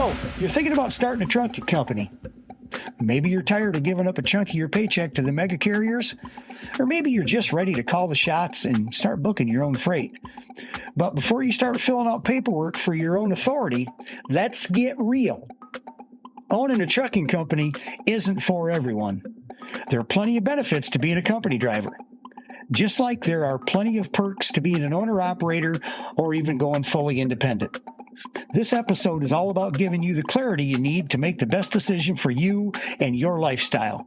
Oh, you're thinking about starting a trucking company. Maybe you're tired of giving up a chunk of your paycheck to the mega carriers, or maybe you're just ready to call the shots and start booking your own freight. But before you start filling out paperwork for your own authority, let's get real. Owning a trucking company isn't for everyone. There are plenty of benefits to being a company driver, just like there are plenty of perks to being an owner-operator or even going fully independent. This episode is all about giving you the clarity you need to make the best decision for you and your lifestyle.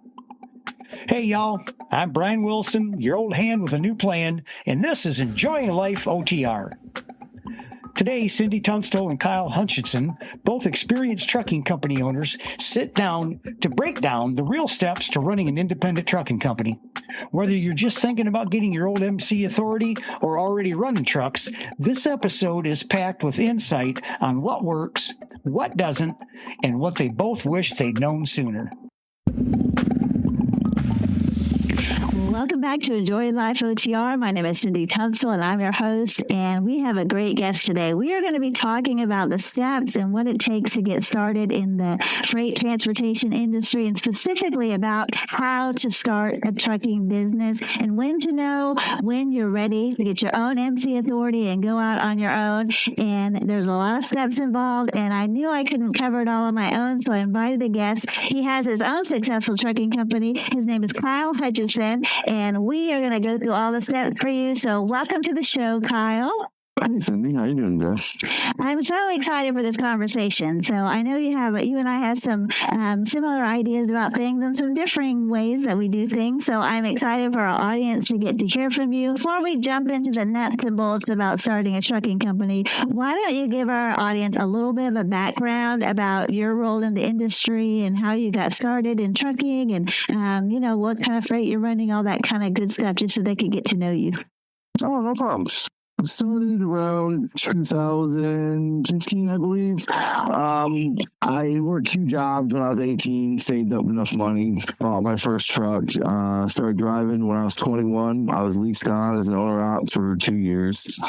Hey, y'all, I'm Brian Wilson, your old hand with a new plan, and this is Enjoying Life OTR. Today, Cindy Tunstall and Kyle Hutchinson, both experienced trucking company owners, sit down to break down the real steps to running an independent trucking company. Whether you're just thinking about getting your old MC authority or already running trucks, this episode is packed with insight on what works, what doesn't, and what they both wish they'd known sooner. Welcome back to Enjoy Life OTR. My name is Cindy Tunstall, and I'm your host, and we have a great guest today. We are going to be talking about the steps and what it takes to get started in the freight transportation industry, and specifically about how to start a trucking business and when to know when you're ready to get your own MC authority and go out on your own. And there's a lot of steps involved, and I knew I couldn't cover it all on my own, so I invited a guest. He has his own successful trucking company. His name is Kyle Hutchinson, and we are going to go through all the steps for you. So welcome to the show, Kyle. Hi, Cindy. How you doing, Jess? I'm so excited for this conversation. So I know you and I have some similar ideas about things and some differing ways that we do things. So I'm excited for our audience to get to hear from you. Before we jump into the nuts and bolts about starting a trucking company, why don't you give our audience a little bit of a background about your role in the industry and how you got started in trucking and, what kind of freight you're running, all that kind of good stuff, just so they could get to know you. Oh, no problems. I started around 2015, I believe. I worked 2 jobs when I was 18, saved up enough money, bought my first truck, started driving when I was 21. I was leased on as an owner-op for 2 years.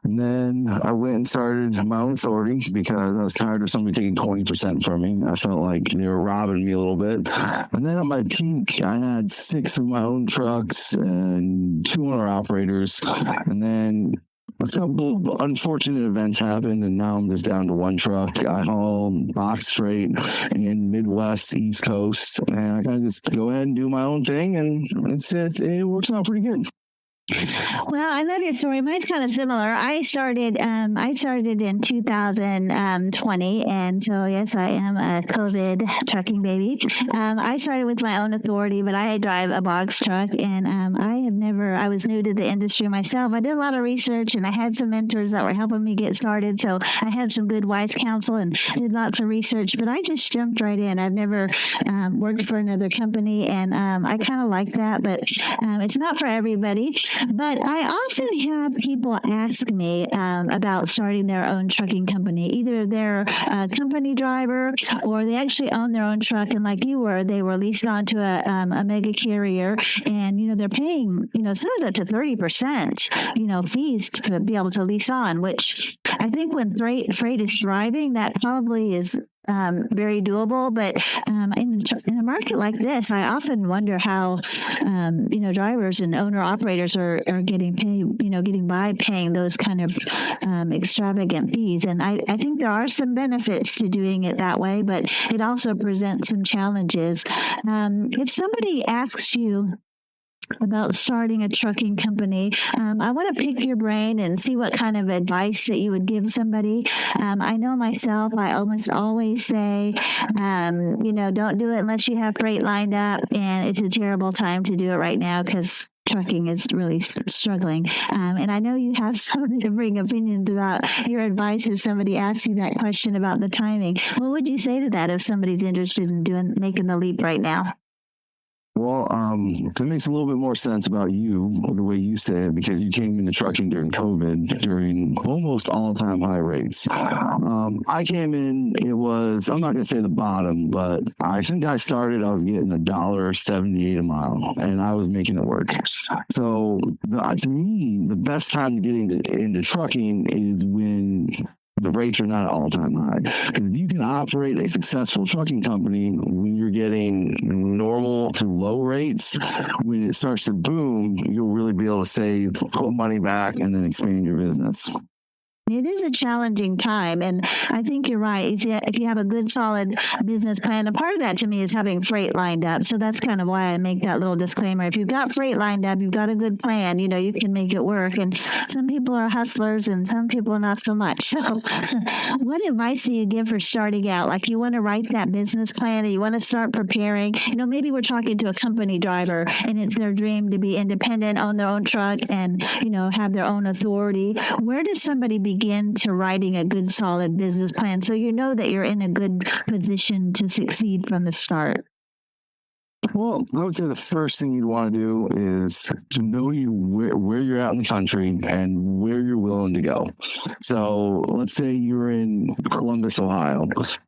And then I went and started my own authority because I was tired of somebody taking 20% from me. I felt like they were robbing me a little bit. And then at my peak, I had 6 of my own trucks and 2 owner-operators. And then a couple of unfortunate events happened, and now I'm just down to 1 truck. I haul box freight in Midwest, East Coast, and I kind of just go ahead and do my own thing, and it works out pretty good. Well, I love your story. Mine's kind of similar. I started in 2020, and so yes, I am a COVID trucking baby. I started with my own authority, but I drive a box truck, and I was new to the industry myself. I did a lot of research, and I had some mentors that were helping me get started, so I had some good wise counsel and did lots of research, but I just jumped right in. I've never worked for another company, and I kind of like that, but it's not for everybody. But I often have people ask me about starting their own trucking company. Either they're a company driver or they actually own their own truck. And like you were, they were leased onto a mega carrier, and, they're paying, sometimes up to 30%, fees to be able to lease on, which I think when freight is thriving, that probably is very doable. But in a market like this, I often wonder how, drivers and owner operators are getting paid, getting by paying those kind of extravagant fees. And I think there are some benefits to doing it that way, but it also presents some challenges. If somebody asks you about starting a trucking company, I want to pick your brain and see what kind of advice that you would give somebody. I know myself, I almost always say, don't do it unless you have freight lined up, and it's a terrible time to do it right now because trucking is really struggling. And I know you have some differing opinions about your advice if somebody asks you that question about the timing. What would you say to that if somebody's interested in making the leap right now? Well, that makes a little bit more sense about you, the way you say it, because you came into trucking during COVID, during almost all-time high rates. I came in, I'm not going to say the bottom, but I think I was getting $1.78 a mile, and I was making it work. So, to me, the best time to get into trucking is when the rates are not at all-time high. If you can operate a successful trucking company when you're getting normal to low rates, when it starts to boom, you'll really be able to save, put money back, and then expand your business. It is a challenging time, and I think you're right. If you have a good, solid business plan, and part of that to me is having freight lined up. So that's kind of why I make that little disclaimer. If you've got freight lined up, you've got a good plan, you can make it work. And some people are hustlers and some people not so much. So what advice do you give for starting out? Like, you want to write that business plan and you want to start preparing. Maybe we're talking to a company driver and it's their dream to be independent, own their own truck, and, have their own authority. Where does somebody begin to writing a good, solid business plan so you know that you're in a good position to succeed from the start? Well, I would say the first thing you'd want to do is to know where you're at in the country and where you're willing to go. So let's say you're in Columbus, Ohio,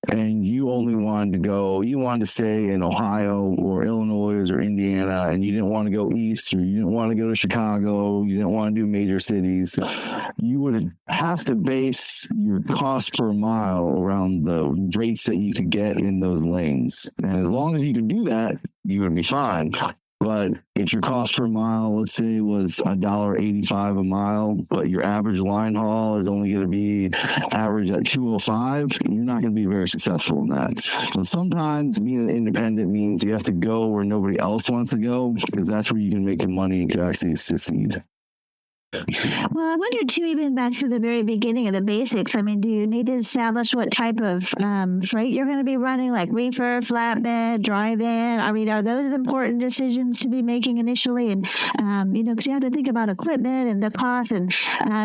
and you wanted to stay in Ohio or Illinois or Indiana, and you didn't want to go east, or you didn't want to go to Chicago, you didn't want to do major cities. You would have to base your cost per mile around the rates that you could get in those lanes. And as long as you can do that, you're going to be fine. But if your cost per mile, let's say, was $1.85 a mile, but your average line haul is only going to be average at $2.05, you're not going to be very successful in that. So sometimes being an independent means you have to go where nobody else wants to go, because that's where you can make the money to actually succeed. Well, I wonder too, even back to the very beginning of the basics. I mean, do you need to establish what type of freight you're going to be running, like reefer, flatbed, drive-in? I mean, are those important decisions to be making initially? And, because you have to think about equipment and the cost, and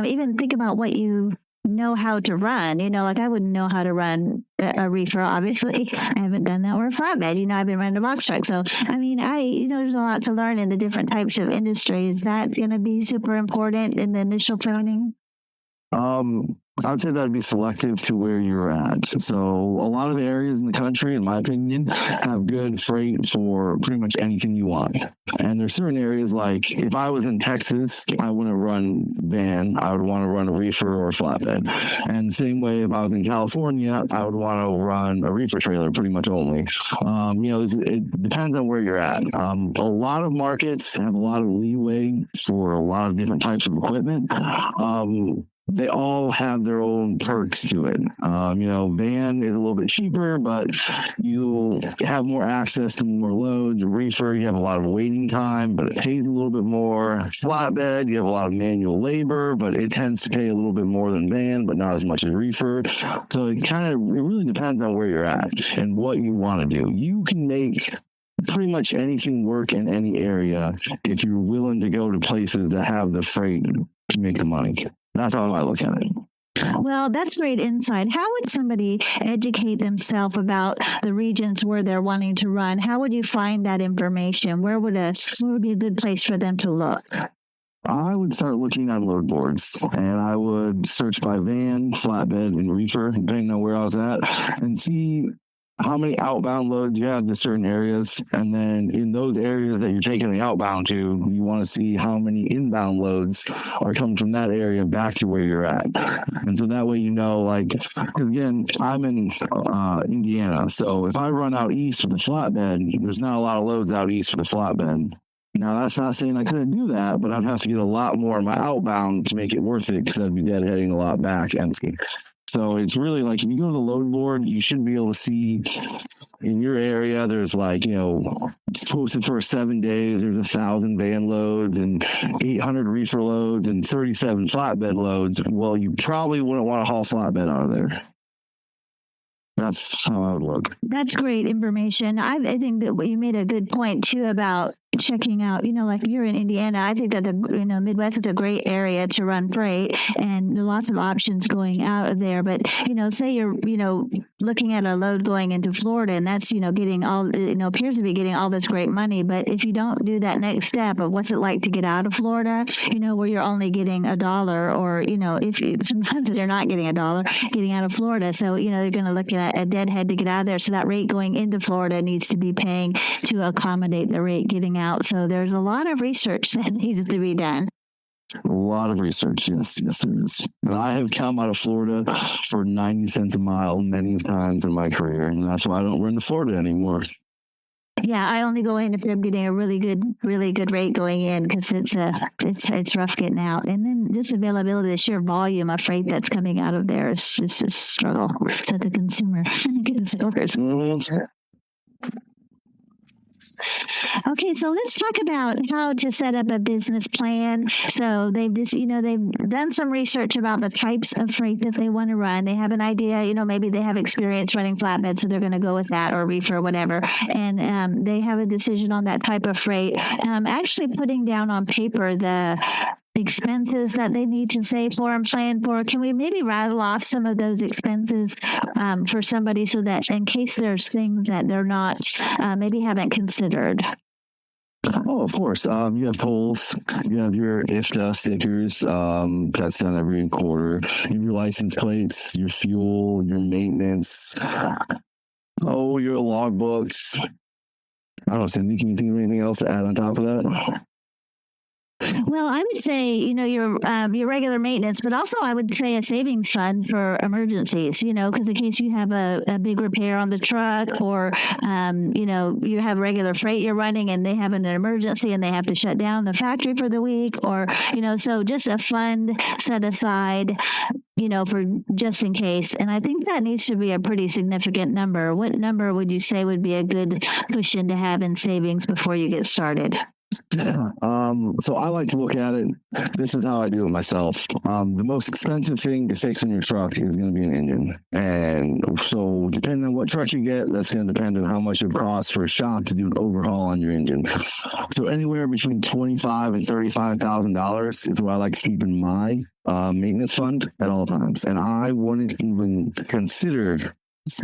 even think about what you know how to run. Like I wouldn't know how to run a reefer, obviously. I haven't done that, or a flatbed. I've been running a box truck. So, I mean, there's a lot to learn in the different types of industries. Is that going to be super important in the initial planning? I'd say that'd be selective to where you're at. So a lot of areas in the country, in my opinion, have good freight for pretty much anything you want. And there's certain areas, like if I was in Texas, I wouldn't run van. I would want to run a reefer or a flatbed. And the same way, if I was in California, I would want to run a reefer trailer pretty much only. It depends on where you're at. A lot of markets have a lot of leeway for a lot of different types of equipment. They all have their own perks to it. Van is a little bit cheaper, but you'll have more access to more loads. Reefer, you have a lot of waiting time, but it pays a little bit more. Flatbed, you have a lot of manual labor, but it tends to pay a little bit more than van, but not as much as reefer. So it really depends on where you're at and what you want to do. You can make pretty much anything work in any area if you're willing to go to places that have the freight to make the money. That's how I look at it. Well, that's great insight. How would somebody educate themselves about the regions where they're wanting to run? How would you find that information? Where would be a good place for them to look? I would start looking on load boards, and I would search by van, flatbed, and reefer, depending on where I was at, and see how many outbound loads you have to certain areas. And then in those areas that you're taking the outbound to, you want to see how many inbound loads are coming from that area back to where you're at. And so that way, because again, I'm in Indiana. So if I run out east with the flatbed, there's not a lot of loads out east for the flatbed. Now, that's not saying I couldn't do that, but I'd have to get a lot more in my outbound to make it worth it, because I'd be deadheading a lot back empty. So it's really like, if you go to the load board, you should be able to see in your area, there's it's posted for 7 days, there's 1,000 van loads and 800 reefer loads and 37 flatbed loads. Well, you probably wouldn't want to haul flatbed out of there. That's how I would look. That's great information. I think that you made a good point too about checking out, like you're in Indiana, I think that the Midwest is a great area to run freight, and there are lots of options going out of there. But say you're looking at a load going into Florida, and that's getting all appears to be getting all this great money. But if you don't do that next step of what's it like to get out of Florida, where you're only getting $1, or sometimes they're not getting $1 getting out of Florida, so they're going to look at a deadhead to get out of there. So that rate going into Florida needs to be paying to accommodate the rate getting out. So there's a lot of research that needs to be done. A lot of research, yes, there is. And I have come out of Florida for 90 cents a mile many times in my career, and that's why I don't run to Florida anymore. Yeah, I only go in if I'm getting a really good rate going in, because it's rough getting out. And then just availability, the sheer volume of freight that's coming out of there is just a struggle to the consumer. Consumers. Mm-hmm. Okay, so let's talk about how to set up a business plan. So they've just, they've done some research about the types of freight that they want to run. They have an idea, maybe they have experience running flatbed, so they're going to go with that, or reefer, whatever. And they have a decision on that type of freight. Actually putting down on paper the expenses that they need to save for and plan for. Can we maybe rattle off some of those expenses for somebody, so that in case there's things that they're not, maybe haven't considered? Oh, of course. You have tolls. You have your IFTA stickers. That's done every quarter. You have your license plates, your fuel, your maintenance. Oh, your logbooks. I don't know, Cindy, can you think of anything else to add on top of that? Well, I would say, your regular maintenance, but also I would say a savings fund for emergencies, because in case you have a big repair on the truck, or, you have regular freight you're running and they have an emergency and they have to shut down the factory for the week, or, so just a fund set aside, for just in case. And I think that needs to be a pretty significant number. What number would you say would be a good cushion to have in savings before you get started? So I like to look at it. This is how I do it myself. The most expensive thing to fix in your truck is going to be an engine. And so depending on what truck you get, that's going to depend on how much it costs for a shop to do an overhaul on your engine. So anywhere between $25,000 and $35,000 is what I like to keep in my maintenance fund at all times. And I wouldn't even consider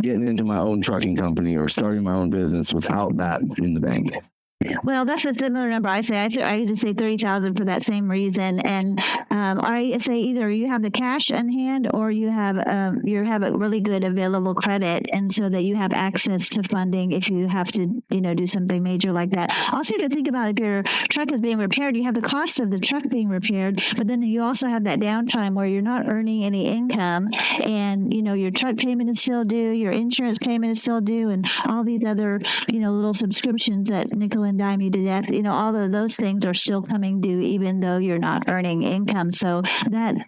getting into my own trucking company or starting my own business without that in the bank. Well, that's a similar number. I used to say 30,000 for that same reason. And I say either you have the cash on hand, or you have a really good available credit, and so that you have access to funding if you have to, do something major like that. Also, to think about, if your truck is being repaired, you have the cost of the truck being repaired, but then you also have that downtime where you're not earning any income, and your truck payment is still due, your insurance payment is still due, and all these other little subscriptions that nickel and dime you to death, all of those things are still coming due, even though you're not earning income. So that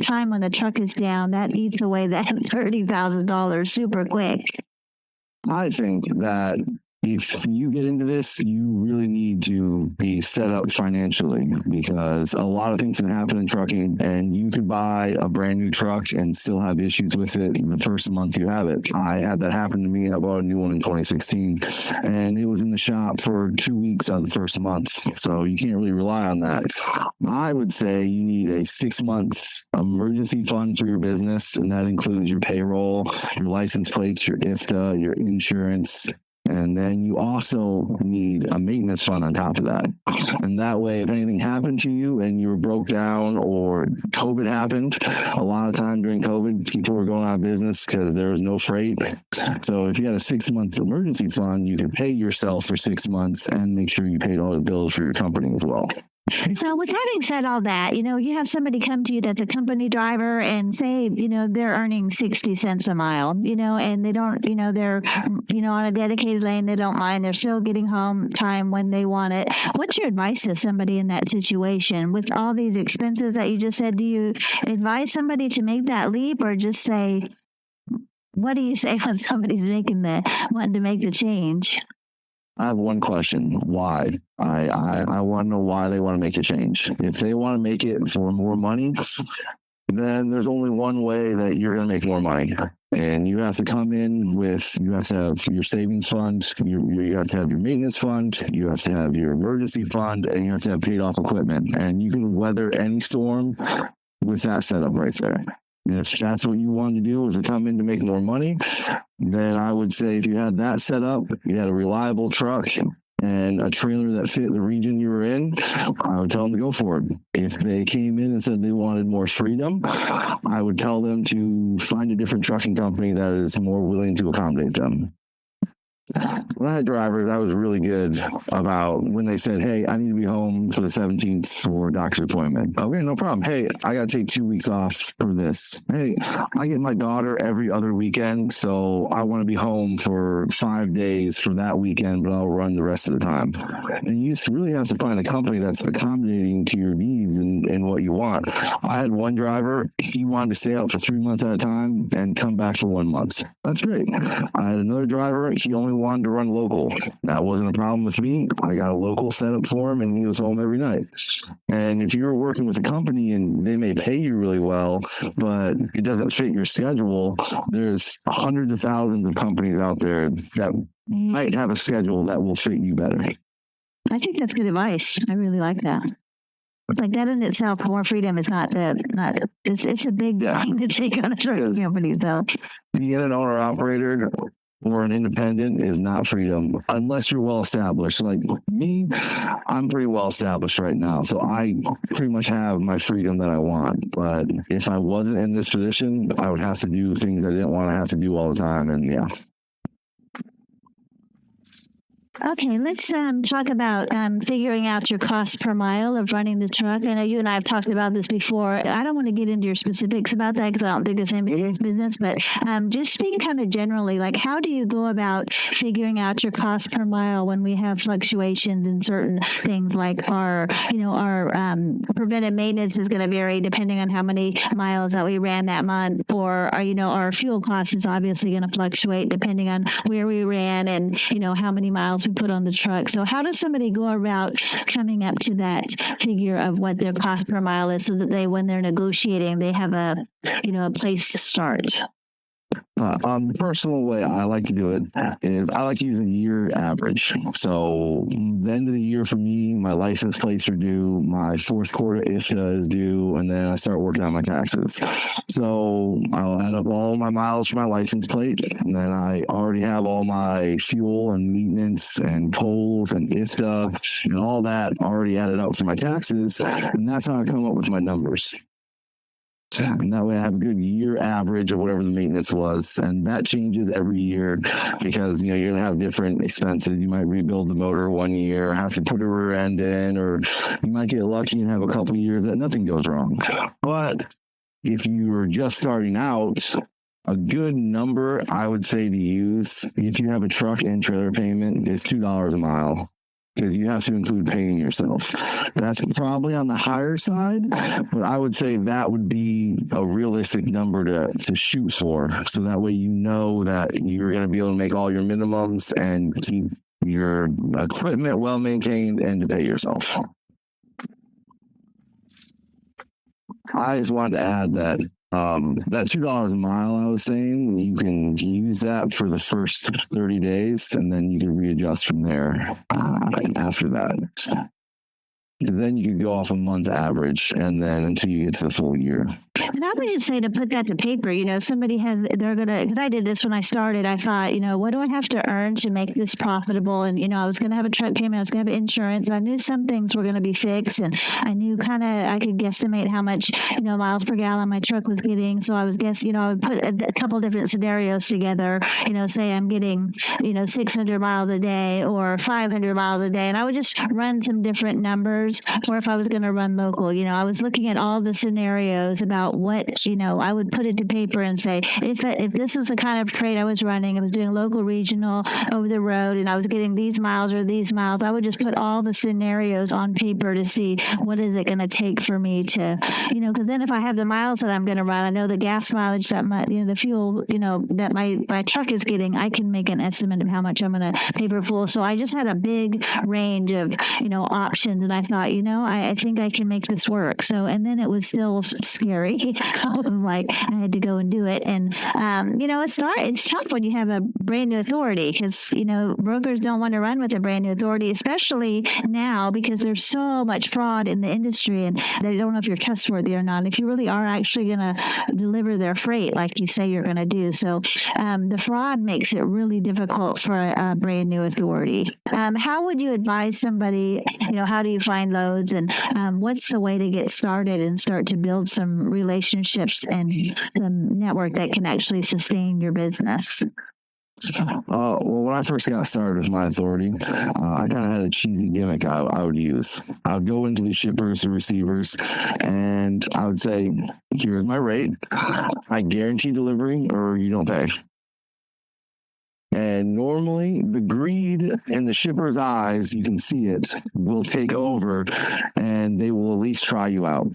time when the truck is down, that eats away that $30,000 super quick. I think that if you get into this, you really need to be set up financially, because a lot of things can happen in trucking, and you could buy a brand new truck and still have issues with it the first month you have it. I had that happen to me. I bought a new one in 2016, and it was in the shop for 2 weeks out of the first month. So you can't really rely on that. I would say you need a 6 months emergency fund for your business, and that includes your payroll, your license plates, your IFTA, your insurance. And then you also need a maintenance fund on top of that. And that way, if anything happened to you and you were broke down, or COVID happened, a lot of time during COVID, people were going out of business because there was no freight. So if you had a 6 month emergency fund, you can pay yourself for 6 months and make sure you paid all the bills for your company as well. So with having said all that, you have somebody come to you that's a company driver and say, they're earning 60 cents a mile, and they don't, they're, on a dedicated lane, they don't mind, they're still getting home time when they want it. What's your advice to somebody in that situation with all these expenses that you just said? Do you advise somebody to make that leap, or just say, what do you say when somebody's wanting to make the change? I have one question. Why? I want to know why they want to make the change. If they want to make it for more money, then there's only one way that you're going to make more money. And you have to come in with, you have to have your savings fund, you have to have your maintenance fund, you have to have your emergency fund, and you have to have paid off equipment. And you can weather any storm with that setup right there. And if that's what you want to do, is to come in to make more money, then I would say if you had that set up, you had a reliable truck and a trailer that fit the region you were in, I would tell them to go for it. If they came in and said they wanted more freedom, I would tell them to find a different trucking company that is more willing to accommodate them. When I had drivers, I was really good about when they said, hey, I need to be home for the 17th for a doctor's appointment. Okay, no problem. Hey, I got to take 2 weeks off for this. Hey, I get my daughter every other weekend, so I want to be home for 5 days for that weekend, but I'll run the rest of the time. And you really have to find a company that's accommodating to your needs and what you want. I had one driver, he wanted to stay out for 3 months at a time and come back for 1 month. That's great. I had another driver, he only wanted to run local. That wasn't a problem with me. I got a local setup for him and he was home every night. And if you're working with a company and they may pay you really well, but it doesn't fit your schedule, there's hundreds of thousands of companies out there that might have a schedule that will fit you better. I think that's good advice. I really like that. It's like that in itself, more freedom is it's a big thing to take on a trucking company. So being an owner operator or an independent is not freedom unless you're well established. Like me, I'm pretty well established right now, so I pretty much have my freedom that I want. But if I wasn't in this position, I would have to do things I didn't want to have to do all the time. And yeah. Okay, let's talk about figuring out your cost per mile of running the truck. I know you and I have talked about this before. I don't want to get into your specifics about that because I don't think it's anybody's business, but just speaking kind of generally, like how do you go about figuring out your cost per mile when we have fluctuations in certain things like our preventive maintenance is going to vary depending on how many miles that we ran that month, or our fuel cost is obviously going to fluctuate depending on where we ran and, how many miles we put on the truck. So how does somebody go about coming up to that figure of what their cost per mile is so that when they're negotiating, they have a place to start? The personal way I like to do it is I like to use a year average. So the end of the year for me, my license plates are due, my fourth quarter IFTA is due, and then I start working on my taxes. So I'll add up all my miles for my license plate, and then I already have all my fuel and maintenance and tolls and IFTA and all that already added up for my taxes, and that's how I come up with my numbers. And that way I have a good year average of whatever the maintenance was. And that changes every year because, you're going to have different expenses. You might rebuild the motor 1 year, have to put a rear end in, or you might get lucky and have a couple of years that nothing goes wrong. But if you are just starting out, a good number I would say to use if you have a truck and trailer payment is $2 a mile. Because you have to include paying yourself. That's probably on the higher side, but I would say that would be a realistic number to shoot for. So that way you know that you're going to be able to make all your minimums and keep your equipment well maintained and to pay yourself. I just wanted to add that that $2 a mile I was saying, you can use that for the first 30 days and then you can readjust from there after that. Then you could go off a month average and then until you get to the full year. And I would just say to put that to paper, somebody because I did this when I started, I thought, what do I have to earn to make this profitable? And, I was going to have a truck payment, I was going to have insurance. I knew some things were going to be fixed and I knew I could guesstimate how much, miles per gallon my truck was getting. So I was I would put a couple different scenarios together, say I'm getting, 600 miles a day or 500 miles a day. And I would just run some different numbers. Or if I was going to run local, I was looking at all the scenarios about what, I would put it to paper and say, if this was the kind of trade I was running, I was doing local, regional, over the road, and I was getting these miles or these miles, I would just put all the scenarios on paper to see what is it going to take for me to, because then if I have the miles that I'm going to run, I know the gas mileage that the fuel, that my truck is getting, I can make an estimate of how much I'm going to pay per full. So I just had a big range of, options, and I thought, thought, I think I can make this work. So, and then it was still scary. I was like, I had to go and do it. And, it's tough when you have a brand new authority because, brokers don't want to run with a brand new authority, especially now because there's so much fraud in the industry and they don't know if you're trustworthy or not. If you really are actually going to deliver their freight like you say you're going to do. So the fraud makes it really difficult for a brand new authority. How would you advise somebody, how do you find loads and what's the way to get started and start to build some relationships and some network that can actually sustain your business? Well, when I first got started with my authority, I kind of had a cheesy gimmick I would use. I would go into the shippers or receivers, and I would say, here's my rate. I guarantee delivery or you don't pay. And normally the greed in the shipper's eyes, you can see it, will take over, and they will at least try you out.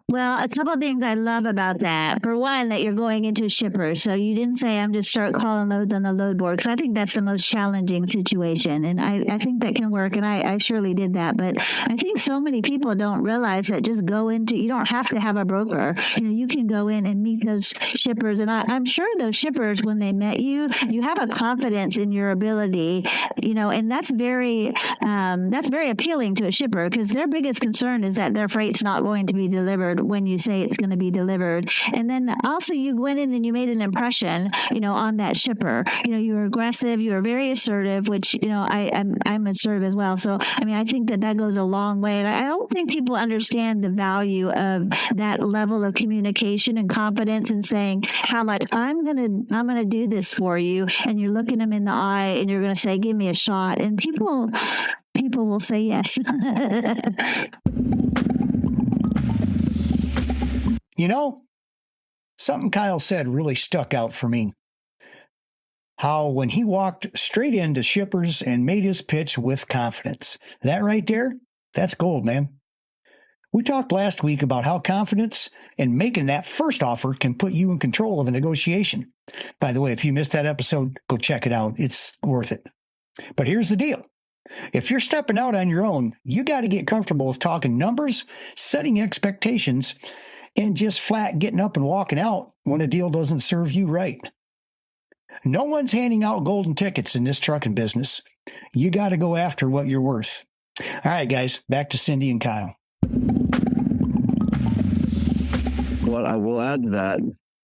Well, a couple of things I love about that. For one, that you're going into a shipper. So you didn't say, I'm just start calling loads on the load board, because I think that's the most challenging situation. And I think that can work. And I surely did that. But I think so many people don't realize that just go into, you don't have to have a broker. You can go in and meet those shippers. And I'm sure those shippers, when they met you, you have a confidence in your ability, and that's very appealing to a shipper because their biggest concern is that their freight's not going to be delivered when you say it's going to be delivered. And then also you went in and you made an impression, on that shipper. You were aggressive, you were very assertive, which, I'm assertive as well. So, I think that goes a long way. And I don't think people understand the value of that level of communication and confidence and saying how much I'm going to do this for you. And you're looking them in the eye and you're going to say, give me a shot. And people will say yes. Something Kyle said really stuck out for me. How when he walked straight into shippers and made his pitch with confidence. That right there, that's gold, man. We talked last week about how confidence in making that first offer can put you in control of a negotiation. By the way, if you missed that episode, go check it out. It's worth it. But here's the deal. If you're stepping out on your own, you got to get comfortable with talking numbers, setting expectations, and just flat getting up and walking out when a deal doesn't serve you right. No one's handing out golden tickets in this trucking business. You got to go after what you're worth. All right, guys, back to Cindy and Kyle. What I will add to that,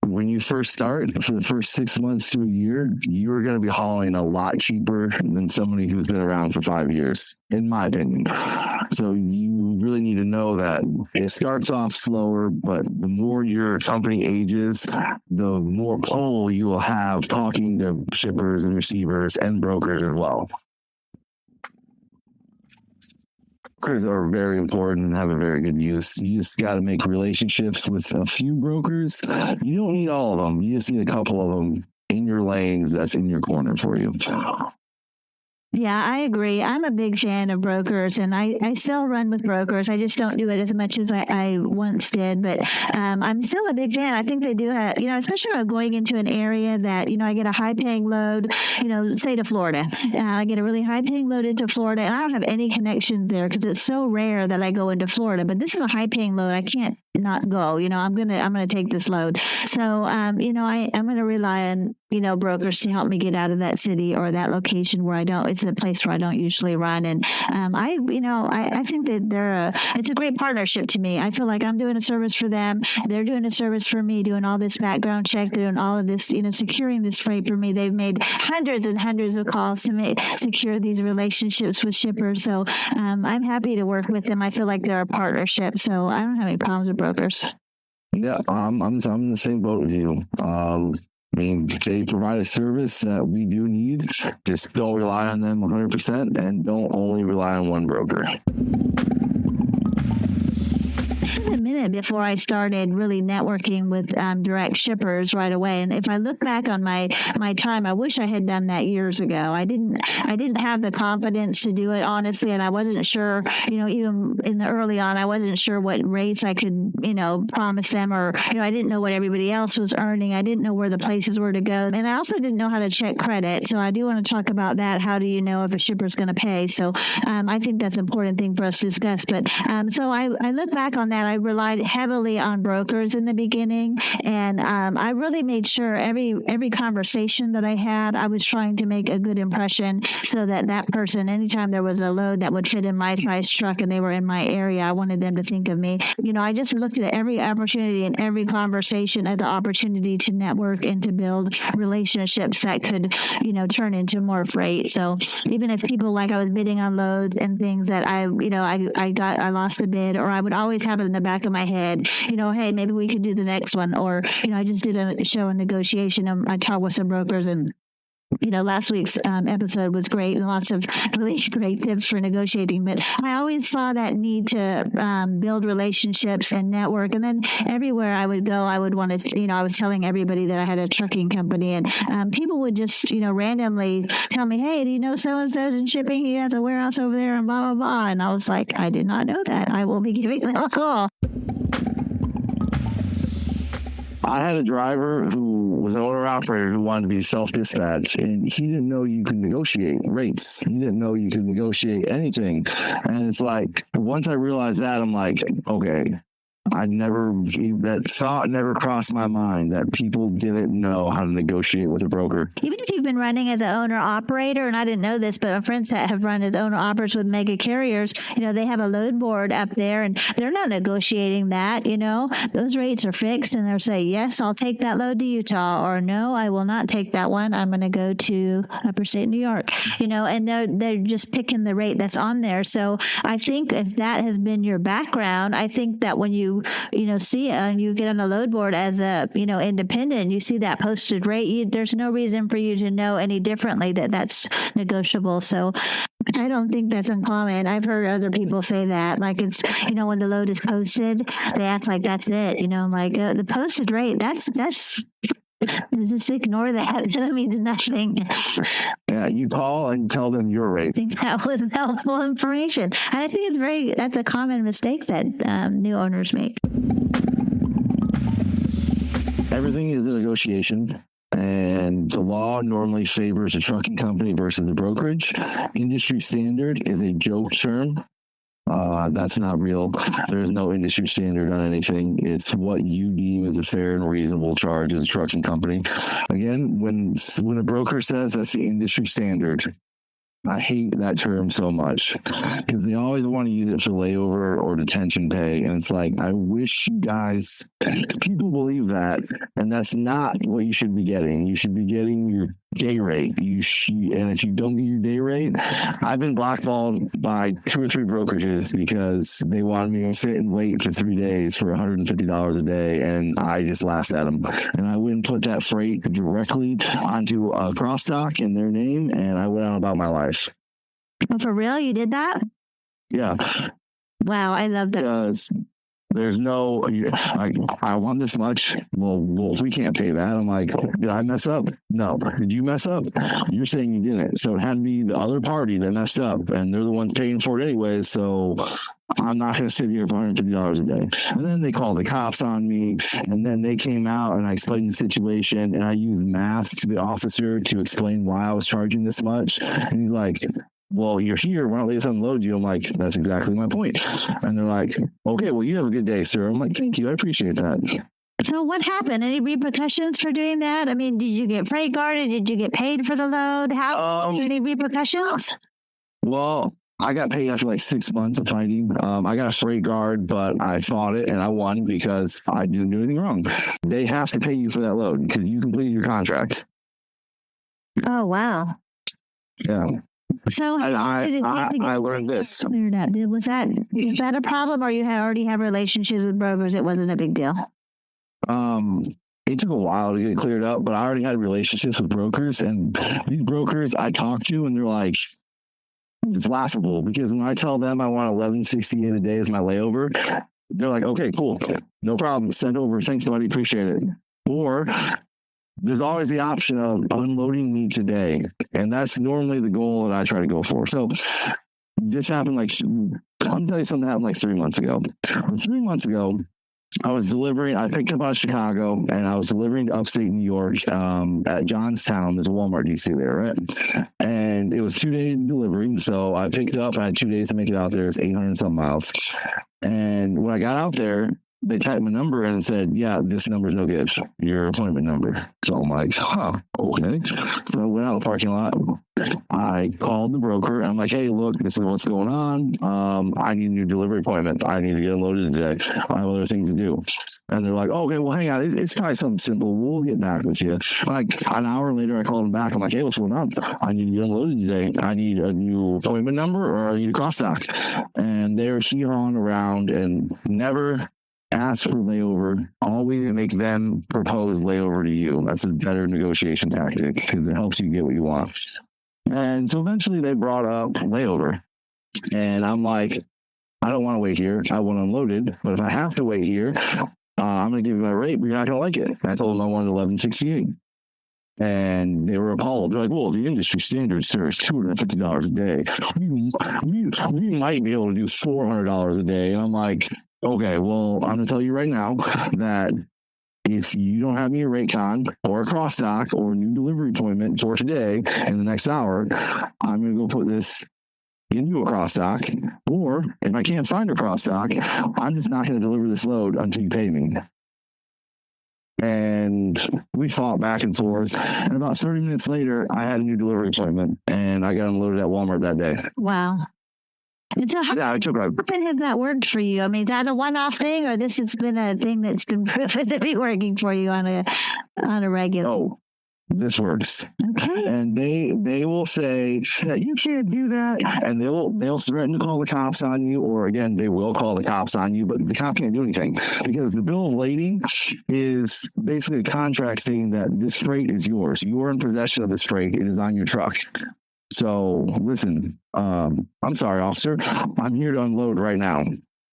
when you first start, for the first 6 months to a year, you are going to be hauling a lot cheaper than somebody who's been around for 5 years, in my opinion. So you really need to know that it starts off slower, but the more your company ages, the more pull you will have talking to shippers and receivers and brokers as well. Brokers are very important and have a very good use. You just got to make relationships with a few brokers. You don't need all of them. You just need a couple of them in your lanes that's in your corner for you. Yeah, I agree. I'm a big fan of brokers, and I still run with brokers. I just don't do it as much as I once did, but I'm still a big fan. I think they do have, especially when I'm going into an area that, I get a high-paying load, say to Florida. I get a really high-paying load into Florida, and I don't have any connections there because it's so rare that I go into Florida, but this is a high-paying load. I can't not go. I'm gonna take this load. So, I'm gonna rely on, brokers to help me get out of that city or that location where it's a place where I don't usually run. And I think that it's a great partnership to me. I feel like I'm doing a service for them. They're doing a service for me, doing all this background check, doing all of this, securing this freight for me. They've made hundreds and hundreds of calls to secure these relationships with shippers. So I'm happy to work with them. I feel like they're a partnership. So I don't have any problems with brokers. Yeah, I'm in the same boat with you. They provide a service that we do need. Just don't rely on them 100% and don't only rely on one broker. it was a minute before I started really networking with direct shippers right away. And if I look back on my time, I wish I had done that years ago. I didn't have the confidence to do it, honestly, and I wasn't sure, even in the early on, I wasn't sure what rates I could, promise them, or, I didn't know what everybody else was earning. I didn't know where the places were to go. And I also didn't know how to check credit. So I do want to talk about that. How do you know if a shipper's going to pay? So I think that's an important thing for us to discuss. But so I look back on that. I relied heavily on brokers in the beginning. And I really made sure every conversation that I had, I was trying to make a good impression so that person, anytime there was a load that would fit in my size truck and they were in my area, I wanted them to think of me. I just looked at every opportunity and every conversation as an opportunity to network and to build relationships that could, turn into more freight. So even if people, like, I was bidding on loads and things that I lost a bid, or I would always have it in the back of my head, hey, maybe we could do the next one. Or, I just did a show in negotiation. I talked with some brokers, and last week's episode was great, and lots of really great tips for negotiating. But I always saw that need to build relationships and network. And then everywhere I would go, I would want to, I was telling everybody that I had a trucking company, and people would just, randomly tell me, hey, do you know so-and-so's in shipping? He has a warehouse over there and blah, blah, blah. And I was like, I did not know that. I will be giving them a call. I had a driver who was an owner-operator who wanted to be self-dispatch, and he didn't know you could negotiate rates. He didn't know you could negotiate anything. And it's like, once I realized that, I'm like, okay, that thought never crossed my mind that people didn't know how to negotiate with a broker. Even if you've been running as an owner-operator, and I didn't know this, but my friends that have run as owner-operators with mega carriers, they have a load board up there, and they're not negotiating that, Those rates are fixed, and they'll say, yes, I'll take that load to Utah, or no, I will not take that one. I'm going to go to upper state New York, and they're just picking the rate that's on there. So I think if that has been your background, I think that when you see it and you get on a load board as a, independent, you see that posted rate, there's no reason for you to know any differently that's negotiable. So I don't think that's uncommon. I've heard other people say that, like, it's, when the load is posted, they act like that's it, I'm like, the posted rate, that's just ignore that. That means nothing. Yeah, you call and tell them your rate. I think that was helpful information. And I think that's a common mistake that new owners make. Everything is a negotiation, and the law normally favors a trucking company versus the brokerage. Industry standard is a joke term. That's not real. There's no industry standard on anything. It's what you deem as a fair and reasonable charge as a trucking company. Again, when a broker says that's the industry standard, I hate that term so much because they always want to use it for layover or detention pay. And it's like, I wish you guys, people believe that, and that's not what you should be getting. You should be getting your day rate. And if you don't get your day rate, I've been blackballed by 2 or 3 brokerages because they wanted me to sit and wait for 3 days for $150 a day, and I just laughed at them. And I wouldn't put that freight directly onto a cross dock in their name, and I went on about my life. Oh, for real? You did that? Yeah. Wow, I love that. Because there's no, I want this much. Well, we can't pay that. I'm like, did I mess up? No. Did you mess up? You're saying you didn't. So it had to be the other party that messed up, and they're the ones paying for it anyway. So I'm not going to sit here for $150 a day. And then they called the cops on me, and then they came out and I explained the situation, and I used math to the officer to explain why I was charging this much. And he's like, well, you're here. Why don't they just unload you? I'm like, that's exactly my point. And they're like, okay, well, you have a good day, sir. I'm like, thank you. I appreciate that. So what happened? Any repercussions for doing that? I mean, did you get freight guarded? Did you get paid for the load? Any repercussions? Well, I got paid after like 6 months of fighting. I got a freight guard, but I fought it and I won because I didn't do anything wrong. They have to pay you for that load because you completed your contract. Oh, wow. Yeah. So and I learned this. Cleared up. Was that a problem, or you already have relationships with brokers? It wasn't a big deal. It took a while to get it cleared up, but I already had relationships with brokers, and these brokers I talk to, and they're like, it's laughable because when I tell them I want $11.68 a day as my layover, they're like, okay, cool, no problem, send over, thanks buddy, appreciate it. Or there's always the option of unloading me today, and that's normally the goal that I try to go for. So this happened like, I'll tell you something that happened like 3 months ago. 3 months ago, I was delivering, I picked up out of Chicago, and I was delivering to upstate New York at Johnstown. There's a Walmart DC there, right? And it was 2-day delivery. So I picked up, I had 2 days to make it out there. It's 800 some miles. And when I got out there, they typed my number in and said, yeah, this number's no good, your appointment number. So I'm like, okay. So I went out in the parking lot. I called the broker. And I'm like, hey, look, this is what's going on. I need a new delivery appointment. I need to get unloaded today. I have other things to do. And they're like, okay, well, hang on. It's probably something simple. We'll get back with you. Like an hour later, I called them back. I'm like, hey, what's going on? I need to get unloaded today. I need a new appointment number, or I need a cross dock. And they're hee-hawing around and never ask for layover. Always make them propose layover to you. That's a better negotiation tactic because it helps you get what you want. And so eventually they brought up layover. And I'm like, I don't want to wait here. I want unloaded. But if I have to wait here, I'm going to give you my rate, but you're not going to like it. And I told them I wanted $11.68. And they were appalled. They're like, well, the industry standard, sir, is $250 a day. We might be able to do $400 a day. And I'm like, okay, well, I'm going to tell you right now that if you don't have me a rate con or a cross dock or a new delivery appointment for today in the next hour, I'm going to go put this into a cross dock. Or if I can't find a cross dock, I'm just not going to deliver this load until you pay me. And we fought back and forth. And about 30 minutes later, I had a new delivery appointment and I got unloaded at Walmart that day. Wow. And so how often has that worked for you? I mean, is that a one-off thing, or this has been a thing that's been proven to be working for you on a regular? Oh, this works. Okay. And they will say that you can't do that, and they'll threaten to call the cops on you, or again, they will call the cops on you, but the cop can't do anything because the bill of lading is basically a contract saying that this freight is yours. You are in possession of this freight. It is on your truck. So listen, I'm sorry, officer. I'm here to unload right now.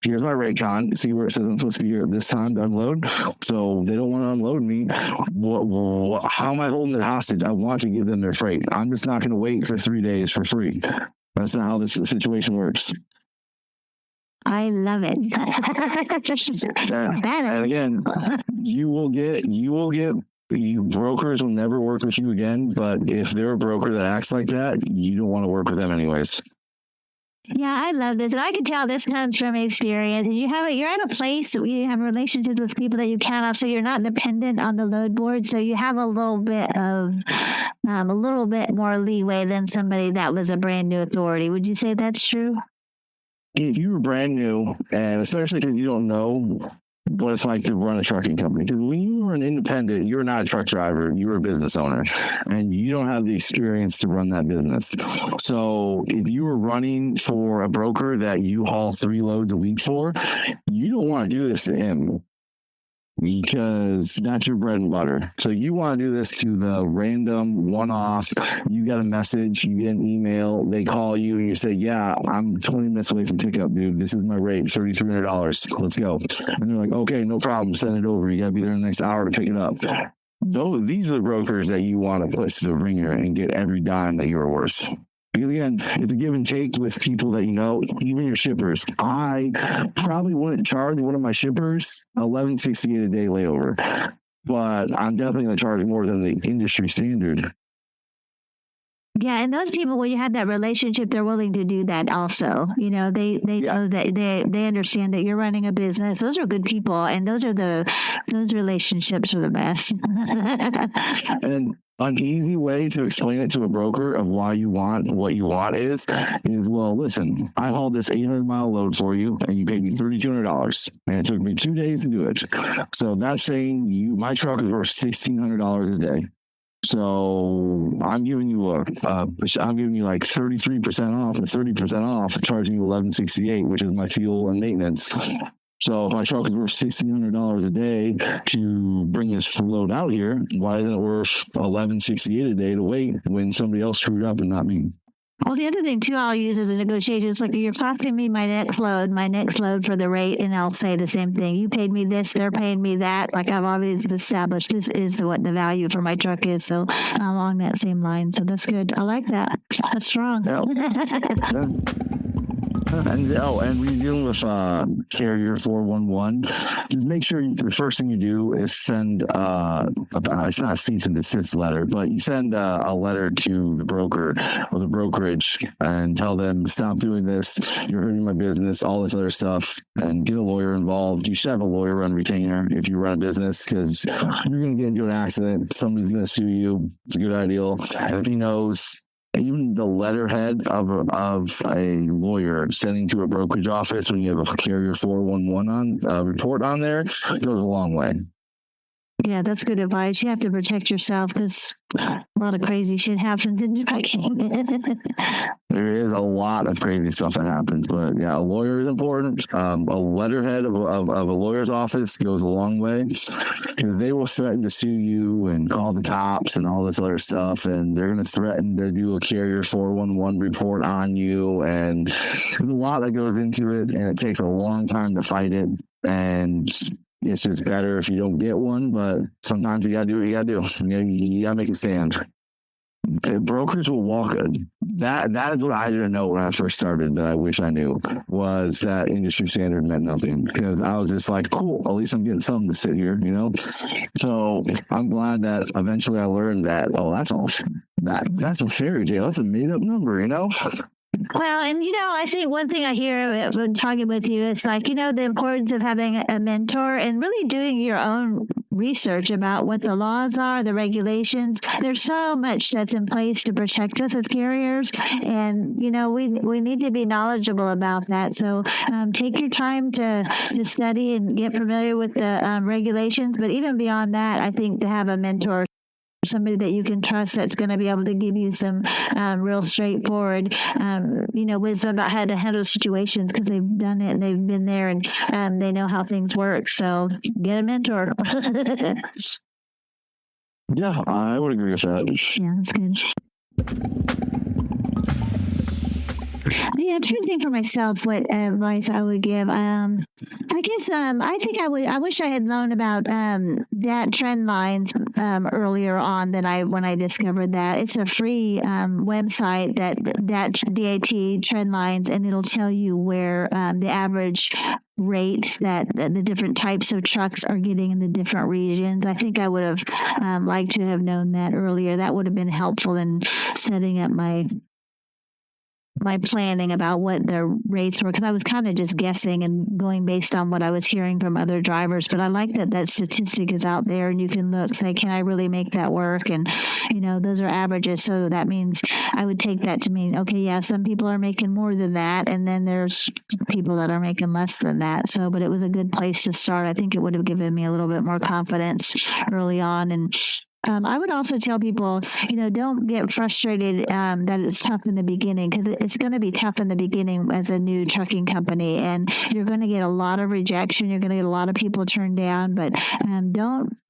Here's my rate con. See where it says I'm supposed to be here at this time to unload? So they don't want to unload me. How am I holding it hostage? I want to give them their freight. I'm just not going to wait for 3 days for free. That's not how this situation works. I love it. And again, you brokers will never work with you again, but if they're a broker that acts like that, you don't want to work with them anyways. Yeah, I love this. And I can tell this comes from experience. And you're at a place where you have relationships with people that you count off, so you're not dependent on the load board. So you have a little bit more leeway than somebody that was a brand new authority. Would you say that's true? If you were brand new, and especially because you don't know what it's like to run a trucking company. Because when you were an independent, you're not a truck driver, you're a business owner, and you don't have the experience to run that business. So if you were running for a broker that you haul 3 loads a week for, you don't want to do this to him because that's your bread and butter. So you want to do this to the random one-off. You got a message, you get an email, they call you and you say, yeah, I'm 20 minutes away from pickup, dude. This is my rate, $3,300. Let's go. And they're like, okay, no problem. Send it over. You got to be there in the next hour to pick it up. These are the brokers that you want to push to the ringer and get every dime that you're worth. Because again, it's a give and take with people that you know, even your shippers. I probably wouldn't charge one of my shippers $11.68 a day layover, but I'm definitely going to charge more than the industry standard. Yeah, and those people, when you have that relationship, they're willing to do that also. You know, they know that they understand that you're running a business. Those are good people, and those relationships are the best. And an easy way to explain it to a broker of why you want what you want is, well, listen, I hauled this 800-mile load for you, and you paid me $3,200, and it took me 2 days to do it. So that's saying my truck is worth $1,600 a day. So I'm giving you like 33% off and 30% off, charging you $11.68, which is my fuel and maintenance. So if my truck is worth $1,600 a day to bring this load out here, why isn't it worth $11.68 a day to wait when somebody else screwed up and not me? Well, the other thing too, I'll use as a negotiation. It's like you're costing me my next load for the rate, and I'll say the same thing. You paid me this, they're paying me that. Like I've always established, this is what the value for my truck is. So along that same line. So that's good. I like that. That's strong. Yeah. And when you're dealing with carrier 411, just make sure the first thing you do is send it's not a cease and desist letter, but you send a letter to the broker or the brokerage and tell them, stop doing this, you're hurting my business, all this other stuff, and get a lawyer involved. You should have a lawyer on retainer if you run a business, because you're going to get into an accident, somebody's going to sue you. It's a good idea. And if he knows, even the letterhead of a lawyer sending to a brokerage office when you have a carrier 411 report on there goes a long way. Yeah, that's good advice. You have to protect yourself because a lot of crazy shit happens in trucking. There is a lot of crazy stuff that happens, but yeah, a lawyer is important. A letterhead of a lawyer's office goes a long way, because they will threaten to sue you and call the cops and all this other stuff, and they're going to threaten to do a carrier 411 report on you, and there's a lot that goes into it, and it takes a long time to fight it, and it's just better if you don't get one, but sometimes you gotta do what you gotta do. You gotta make a stand. Brokers will walk. That is what I didn't know when I first started, that I wish I knew, was that industry standard meant nothing, because I was just like, cool, at least I'm getting something to sit here, So I'm glad that eventually I learned that, that's a fairy tale. That's a made up number, Well, and I think one thing I hear when talking with you is like, the importance of having a mentor and really doing your own research about what the laws are, the regulations. There's so much that's in place to protect us as carriers, and we need to be knowledgeable about that. So take your time to study and get familiar with the regulations. But even beyond that, I think to have a mentor, somebody that you can trust, that's going to be able to give you some real straightforward, wisdom about how to handle situations, because they've done it and they've been there, and they know how things work. So get a mentor. Yeah, I would agree with that. Yeah, that's good. Yeah, I'm trying to think for myself what advice I would give. I guess I wish I had known about that trend lines earlier on when I discovered that. It's a free website that DAT trend lines, and it'll tell you where the average rate that the different types of trucks are getting in the different regions. I think I would have liked to have known that earlier. That would have been helpful in setting up my planning about what their rates were, because I was kind of just guessing and going based on what I was hearing from other drivers. But I like that statistic is out there, and you can look, say, can I really make that work? And, those are averages. So that means I would take that to mean, okay, yeah, some people are making more than that, and then there's people that are making less than that. So, but it was a good place to start. I think it would have given me a little bit more confidence early on. And I would also tell people, don't get frustrated that it's tough in the beginning, because it's going to be tough in the beginning as a new trucking company, and you're going to get a lot of rejection. You're going to get a lot of people turned down, but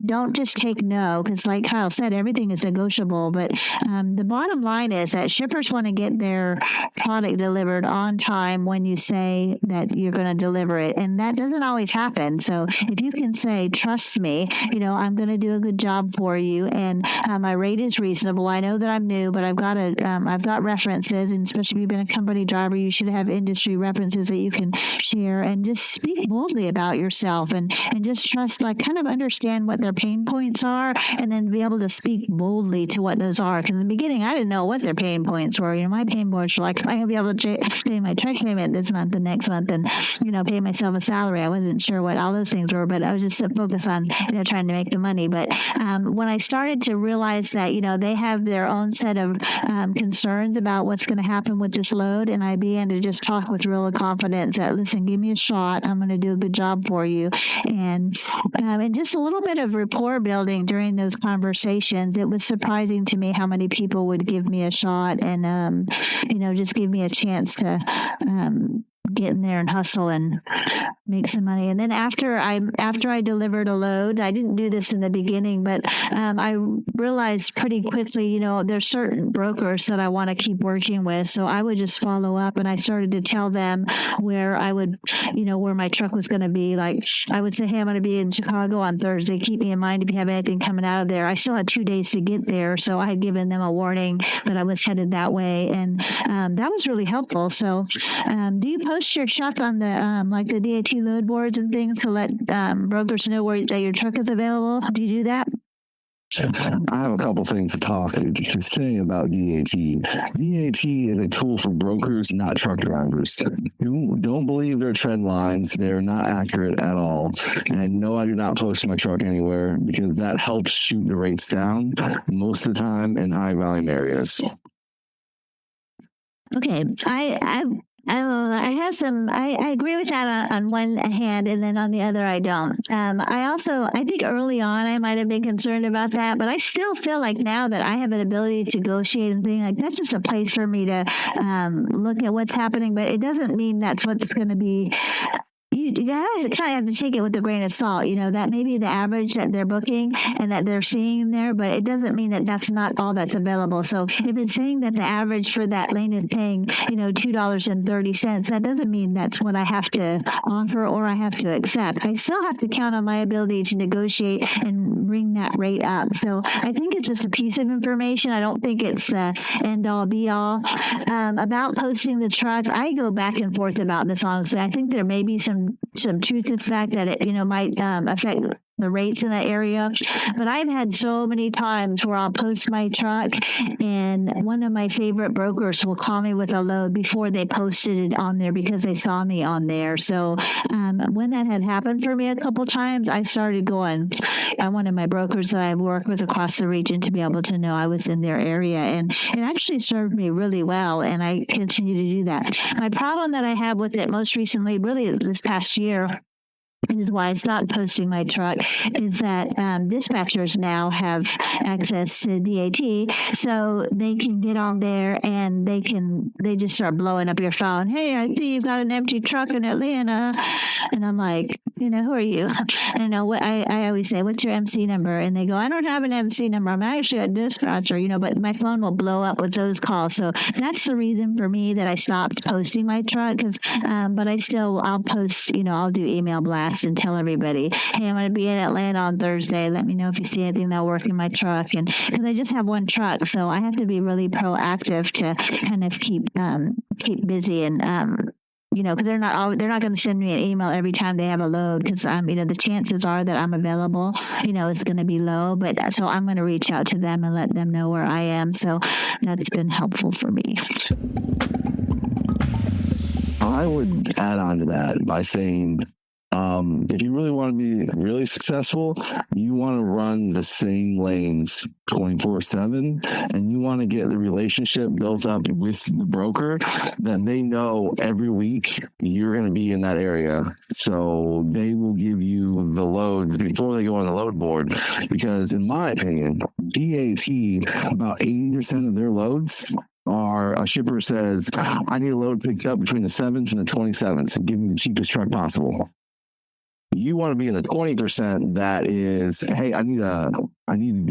don't just take no, because like Kyle said, everything is negotiable. But the bottom line is that shippers want to get their product delivered on time when you say that you're going to deliver it, and that doesn't always happen. So if you can say, trust me, I'm going to do a good job for you, and my rate is reasonable. I know that I'm new, but I've got references, and especially if you've been a company driver, you should have industry references that you can share, and just speak boldly about yourself, and just trust, like, kind of understand what their pain points are, and then be able to speak boldly to what those are. Because in the beginning, I didn't know what their pain points were. My pain points were like, am I going to be able to pay my truck payment this month, the next month, and pay myself a salary? I wasn't sure what all those things were, but I was just focused on trying to make the money. But when I started to realize that they have their own set of concerns about what's going to happen with this load, and I began to just talk with real confidence that, listen, give me a shot, I'm going to do a good job for you, and just a little bit of rapport building during those conversations. It was surprising to me how many people would give me a shot and just give me a chance to get in there and hustle and make some money. And then after I delivered a load, I didn't do this in the beginning, but I realized pretty quickly, there's certain brokers that I want to keep working with. So I would just follow up, and I started to tell them where I would, where my truck was going to be. Like I would say, hey, I'm going to be in Chicago on Thursday. Keep me in mind if you have anything coming out of there. I still had 2 days to get there, so I had given them a warning that I was headed that way, and that was really helpful. So do you post your truck on the like the DAT load boards and things to let brokers know that your truck is available? Do you do that? I have a couple things to say about DAT. DAT is a tool for brokers, not truck drivers. Don't believe their trend lines. They're not accurate at all. And no, I do not post my truck anywhere because that helps shoot the rates down most of the time in high volume areas. Okay, I have some. I agree with that on one hand, and then on the other, I don't. I think early on I might have been concerned about that, but I still feel like now that I have an ability to negotiate and things like that's just a place for me to look at what's happening. But it doesn't mean that's what's going to be. You kind of have to take it with a grain of salt, that may be the average that they're booking and that they're seeing there, but it doesn't mean that that's not all that's available. So if it's saying that the average for that lane is paying, $2.30, that doesn't mean that's what I have to offer or I have to accept. I still have to count on my ability to negotiate and bring that rate up. So I think it's just a piece of information. I don't think it's the end all be all. About posting the truck, I go back and forth about this, honestly. I think there may be some truth to the fact that it might affect the rates in that area. But I've had so many times where I'll post my truck and one of my favorite brokers will call me with a load before they posted it on there because they saw me on there. So when that had happened for me a couple times, I started going, I wanted my brokers that I work with across the region to be able to know I was in their area. And it actually served me really well. And I continue to do that. My problem that I have with it most recently, really this past year, is why I stopped posting my truck, is that dispatchers now have access to DAT, so they can get on there and they just start blowing up your phone. Hey, I see you've got an empty truck in Atlanta, and I'm like, who are you? And I always say, what's your MC number? And they go, I don't have an MC number. I'm actually a dispatcher, but my phone will blow up with those calls. So that's the reason for me that I stopped posting my truck. But I'll post, I'll do email blasts and tell everybody, hey, I'm going to be in Atlanta on Thursday. Let me know if you see anything that'll work in my truck. And because I just have one truck, so I have to be really proactive to kind of keep busy and because they're not going to send me an email every time they have a load because the chances are that I'm available is going to be low, but so I'm going to reach out to them and let them know where I am. So that's been helpful for me. I would add on to that by saying, if you really want to be really successful, you want to run the same lanes 24/7, and you want to get the relationship built up with the broker that they know every week you're going to be in that area. So they will give you the loads before they go on the load board, because in my opinion, DAT, about 80% of their loads are a shipper says, I need a load picked up between the 7th and the 27th and give me the cheapest truck possible. You want to be in the 20% that is, hey, I need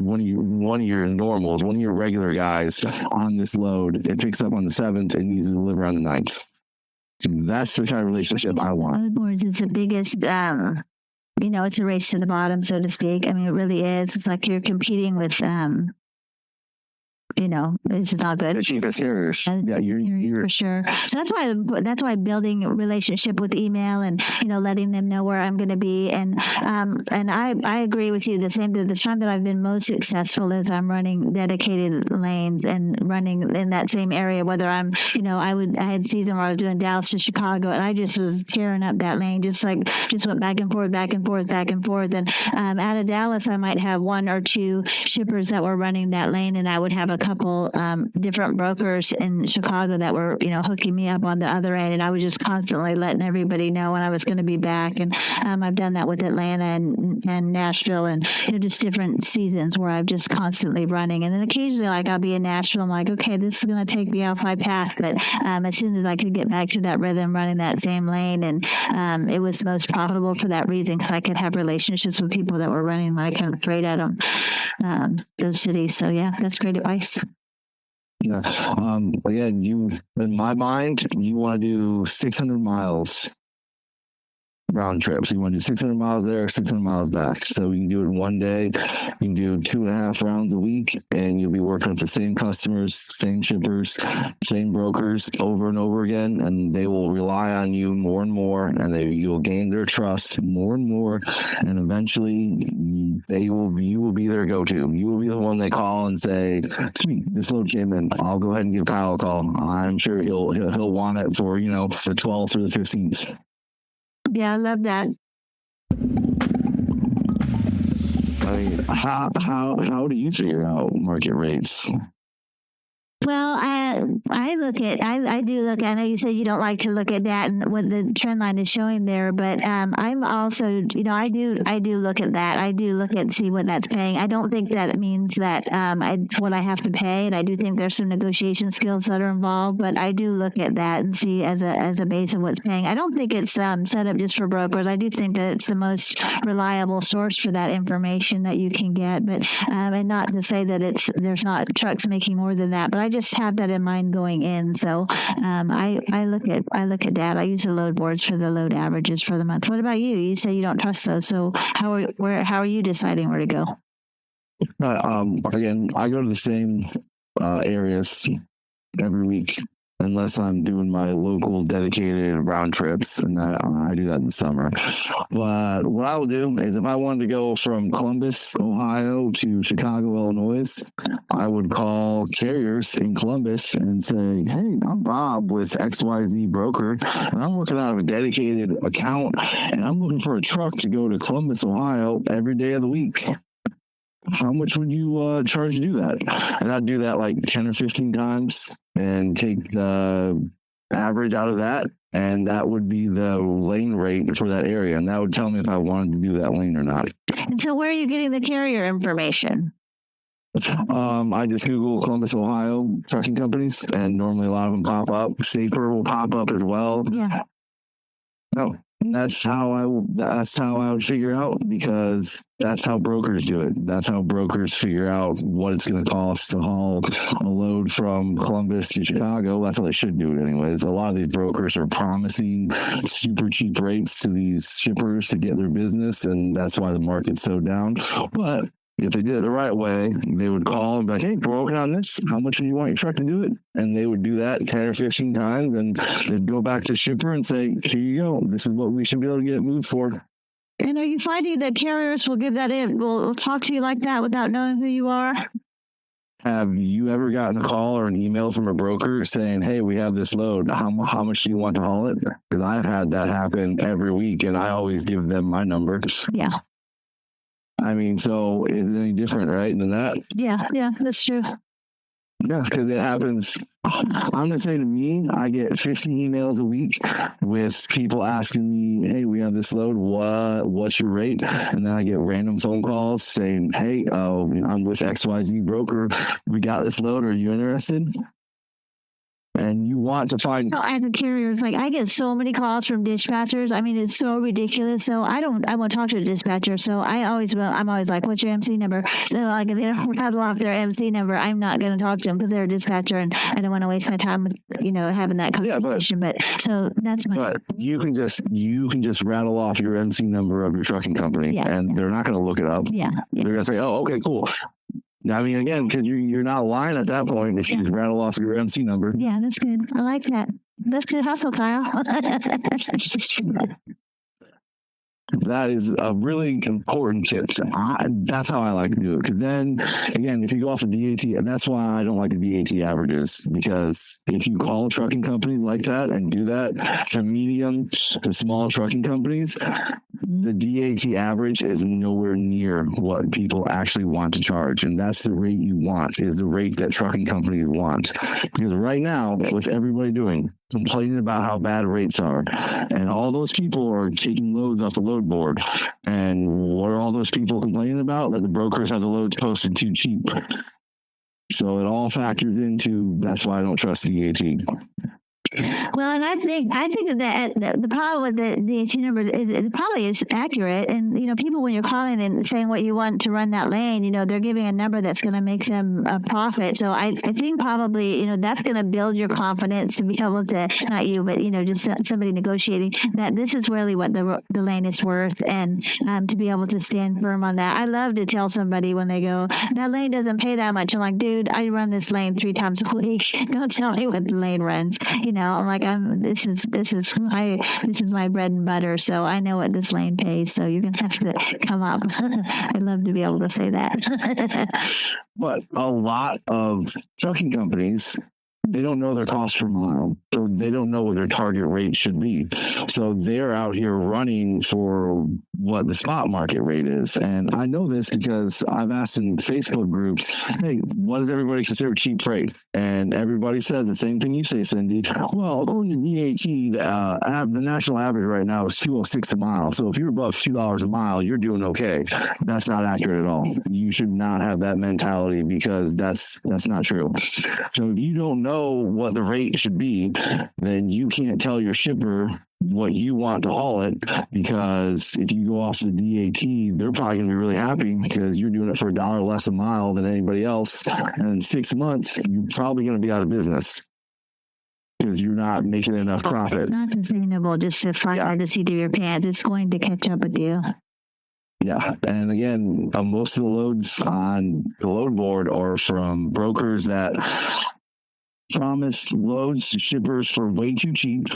one of your normals, one of your regular guys on this load. It picks up on the 7th and needs to deliver on the 9th. That's the kind of relationship I want. Load boards is the biggest, it's a race to the bottom, so to speak. I mean, it really is. It's like you're competing with it's not good. The cheapest carriers. Yeah, you're for sure. So that's why building a relationship with email and letting them know where I'm going to be, and I agree with you. The time that I've been most successful is I'm running dedicated lanes and running in that same area. Whether I'm I had season where I was doing Dallas to Chicago, and I just was tearing up that lane, just went back and forth, and out of Dallas I might have one or two shippers that were running that lane, and I would have a couple different brokers in Chicago that were, hooking me up on the other end, and I was just constantly letting everybody know when I was going to be back. And I've done that with Atlanta and Nashville, and just different seasons where I'm just constantly running. And then occasionally, like I'll be in Nashville, I'm like, okay, this is going to take me off my path. But as soon as I could get back to that rhythm, running that same lane, and it was most profitable for that reason, because I could have relationships with people that were running when I came straight at them, those cities. So yeah, that's great advice. Yeah. Again, in my mind, you want to do 600 miles round trip. So you want to do 600 miles there, 600 miles back. So you can do it in one day. You can do 2.5 rounds a week, and you'll be working with the same customers, same shippers, same brokers over and over again, and they will rely on you more and more, and you'll gain their trust more and more, and eventually you will be their go-to. You will be the one they call and say, "Sweet, this load came in. I'll go ahead and give Kyle a call. I'm sure he'll want it for the 12th or the 15th." Yeah, I love that. I mean, how do you figure out market rates? Well, I do look. I know you said you don't like to look at that and what the trend line is showing there, but I'm also, I do look at that. I do look at see what that's paying. I don't think that means that it's what I have to pay, and I do think there's some negotiation skills that are involved. But I do look at that and see as a base of what's paying. I don't think it's set up just for brokers. I do think that it's the most reliable source for that information that you can get. But and not to say that there's not trucks making more than that, but I just have that in mind going in. So I look at data. I use the load boards for the load averages for the month. What about you? You say you don't trust those. So how are you deciding where to go? Again, I go to the same areas every week, unless I'm doing my local dedicated round trips, and I do that in the summer. But what I will do is, if I wanted to go from Columbus, Ohio to Chicago, Illinois, I would call carriers in Columbus and say, "Hey, I'm Bob with XYZ Broker, and I'm working out of a dedicated account, and I'm looking for a truck to go to Columbus, Ohio every day of the week. How much would you charge to do that?" And I'd do that like 10 or 15 times and take the average out of that. And that would be the lane rate for that area. And that would tell me if I wanted to do that lane or not. And so where are you getting the carrier information? I just Google Columbus, Ohio trucking companies, and normally a lot of them pop up. Safer will pop up as well. Yeah. No. And that's how I would figure out, because that's how brokers do it. That's how brokers figure out what it's going to cost to haul a load from Columbus to Chicago. That's how they should do it anyways. A lot of these brokers are promising super cheap rates to these shippers to get their business, and that's why the market's so down. But if they did it the right way, they would call and be like, "Hey, we're working on this. How much do you want your truck to do it?" And they would do that 10 or 15 times, and they'd go back to the shipper and say, "Here you go. This is what we should be able to get it moved for." And are you finding that carriers will give that in, will talk to you like that without knowing who you are? Have you ever gotten a call or an email from a broker saying, "Hey, we have this load. How much do you want to haul it?" Because I've had that happen every week, and I always give them my number. Yeah. I mean, so is it any different, right, than that? Yeah, that's true. Yeah, because it happens. I'm going to say, to me, I get 50 emails a week with people asking me, "Hey, we have this load. What's your rate?" And then I get random phone calls saying, "Hey, I'm with XYZ Broker. We got this load. Are you interested?" And you want to find... As a carrier, it's like I get so many calls from dispatchers. I mean, it's so ridiculous. So I won't talk to a dispatcher. So I'm always like, "What's your MC number?" So like, if they don't rattle off their MC number, I'm not going to talk to them because they're a dispatcher, and I don't want to waste my time with, having that conversation. But so that's my... But you can just rattle off your MC number of your trucking company, and they're not going to look it up. Yeah. They're going to say, "Oh, okay, cool." I mean, again, because you're not lying at that point if you just rattle off your MC number. Yeah, that's good. I like that. That's good hustle, Kyle. That is a really important tip. That's how I like to do it. Because then, again, if you go off the DAT, and that's why I don't like the DAT averages, because if you call trucking companies like that and do that to medium to small trucking companies, the DAT average is nowhere near what people actually want to charge. And that's the rate you want, is the rate that trucking companies want. Because right now, what's everybody doing? Complaining about how bad rates are. And all those people are taking loads off the load board. And what are all those people complaining about? That the brokers have the loads posted too cheap. So it all factors into, that's why I don't trust DAT. Well, and I think that the problem with the DAT number is it probably is accurate. And, people, when you're calling and saying what you want to run that lane, they're giving a number that's going to make them a profit. So I think probably, that's going to build your confidence to be able to, not you, but, just somebody negotiating that this is really what the lane is worth, and to be able to stand firm on that. I love to tell somebody when they go, that lane doesn't pay that much. I'm like, dude, I run this lane 3 times a week. Don't tell me what the lane runs. I'm like, this is my bread and butter, so I know what this lane pays. So you're gonna have to come up. I'd love to be able to say that. But a lot of trucking companies, they don't know their cost per mile, so they don't know what their target rate should be. So they're out here running for what the spot market rate is. And I know this because I've asked in Facebook groups, hey, what does everybody consider cheap freight? And everybody says the same thing you say, Cindy. Well, according to DAT, the national average right now is $2.06 a mile. So if you're above $2 a mile, you're doing okay. That's not accurate at all. You should not have that mentality, because that's not true. So if you don't know what the rate should be, then you can't tell your shipper what you want to haul it, because if you go off the DAT, they're probably going to be really happy because you're doing it for $1 less a mile than anybody else. And in 6 months, you're probably going to be out of business because you're not making enough profit. It's not sustainable just to fly by the seat of your pants. It's going to catch up with you. Yeah. And again, most of the loads on the load board are from brokers that promised loads to shippers for way too cheap,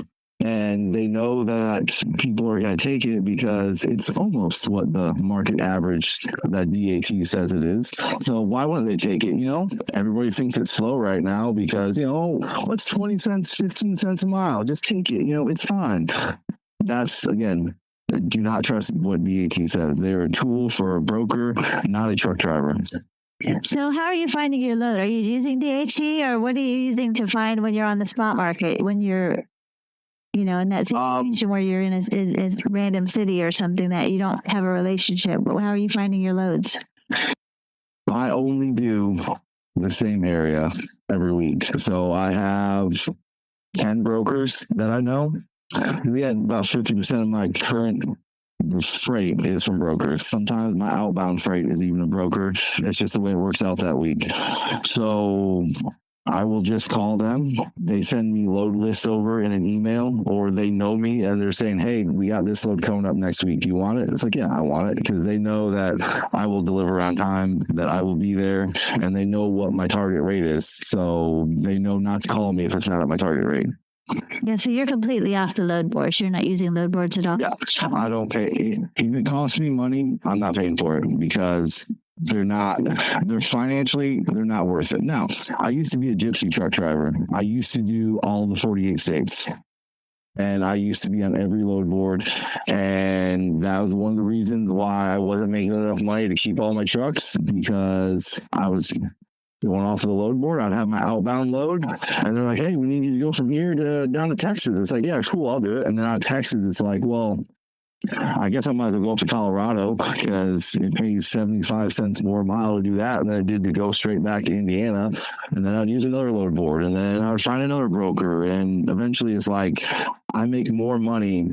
and they know that people are going to take it because it's almost what the market average that DAT says it is. So why wouldn't they take it? Everybody thinks it's slow right now because, what's 20 cents, 15 cents a mile? Just take it. It's fine. That's, again, do not trust what DAT says. They're a tool for a broker, not a truck driver. So how are you finding your load? Are you using DAT, or what are you using to find when you're on the spot market, when you're, in that situation where you're in a random city or something that you don't have a relationship? But how are you finding your loads? I only do the same area every week. So I have 10 brokers that I know. Again, about 50% of my current freight is from brokers. Sometimes my outbound freight is even a broker. It's just the way it works out that week. So I will just call them. They send me load lists over in an email, or they know me and they're saying, hey, we got this load coming up next week. You want it? It's like, yeah, I want it, because they know that I will deliver on time, that I will be there, and they know what my target rate is. So they know not to call me if it's not at my target rate. Yeah, so you're completely off the load boards. You're not using load boards at all? Yeah, I don't pay. If it costs me money, I'm not paying for it, because they're not worth it. Now, I used to be a gypsy truck driver. I used to do all the 48 states. And I used to be on every load board. And that was one of the reasons why I wasn't making enough money to keep all my trucks, because I was going off of the load board. I'd have my outbound load, and they're like, hey, we need you to go from here to down to Texas. It's like, yeah, cool, I'll do it. And then out of Texas, it's like, well, I guess I might as well go up to Colorado, because it pays 75 cents more a mile to do that than it did to go straight back to Indiana. And then I'd use another load board, and then I would find another broker. And eventually it's like, I make more money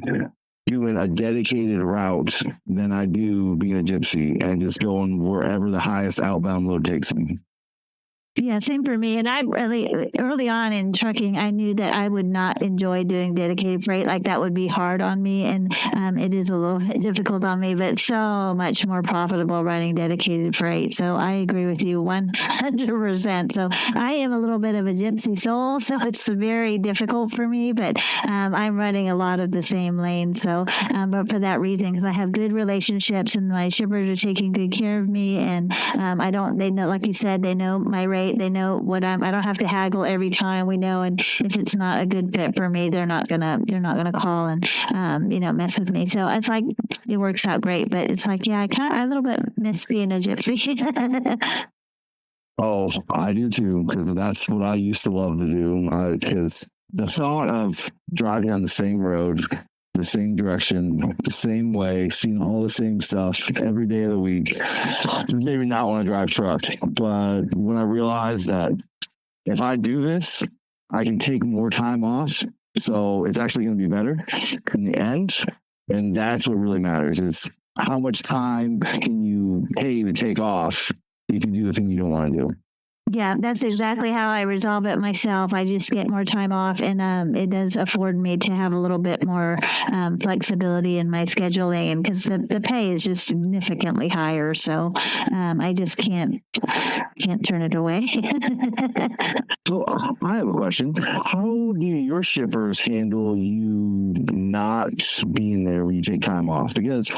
doing a dedicated route than I do being a gypsy and just going wherever the highest outbound load takes me. Yeah, same for me. And I really, early on in trucking, I knew that I would not enjoy doing dedicated freight. Like that would be hard on me. And it is a little bit difficult on me, but so much more profitable running dedicated freight. So I agree with you 100%. So I am a little bit of a gypsy soul. So it's very difficult for me, but I'm running a lot of the same lanes. So, but for that reason, because I have good relationships and my shippers are taking good care of me. And they know, like you said, they know my rate. They know I don't have to haggle every time, we know. And if it's not a good fit for me, they're not gonna call and, mess with me. So it's like, it works out great, but it's like, yeah, I a little bit miss being a gypsy. Oh, I do too, because that's what I used to love to do. Because the thought of driving on the same road, the same direction, the same way, seeing all the same stuff every day of the week, maybe not want to drive truck. But when I realized that if I do this, I can take more time off. So it's actually going to be better in the end. And that's what really matters, is how much time can you pay to take off if you do the thing you don't want to do. Yeah, that's exactly how I resolve it myself. I just get more time off, and it does afford me to have a little bit more flexibility in my scheduling, and because the pay is just significantly higher, so I just can't turn it away. So I have a question. How do your shippers handle you not being there when you take time off? Because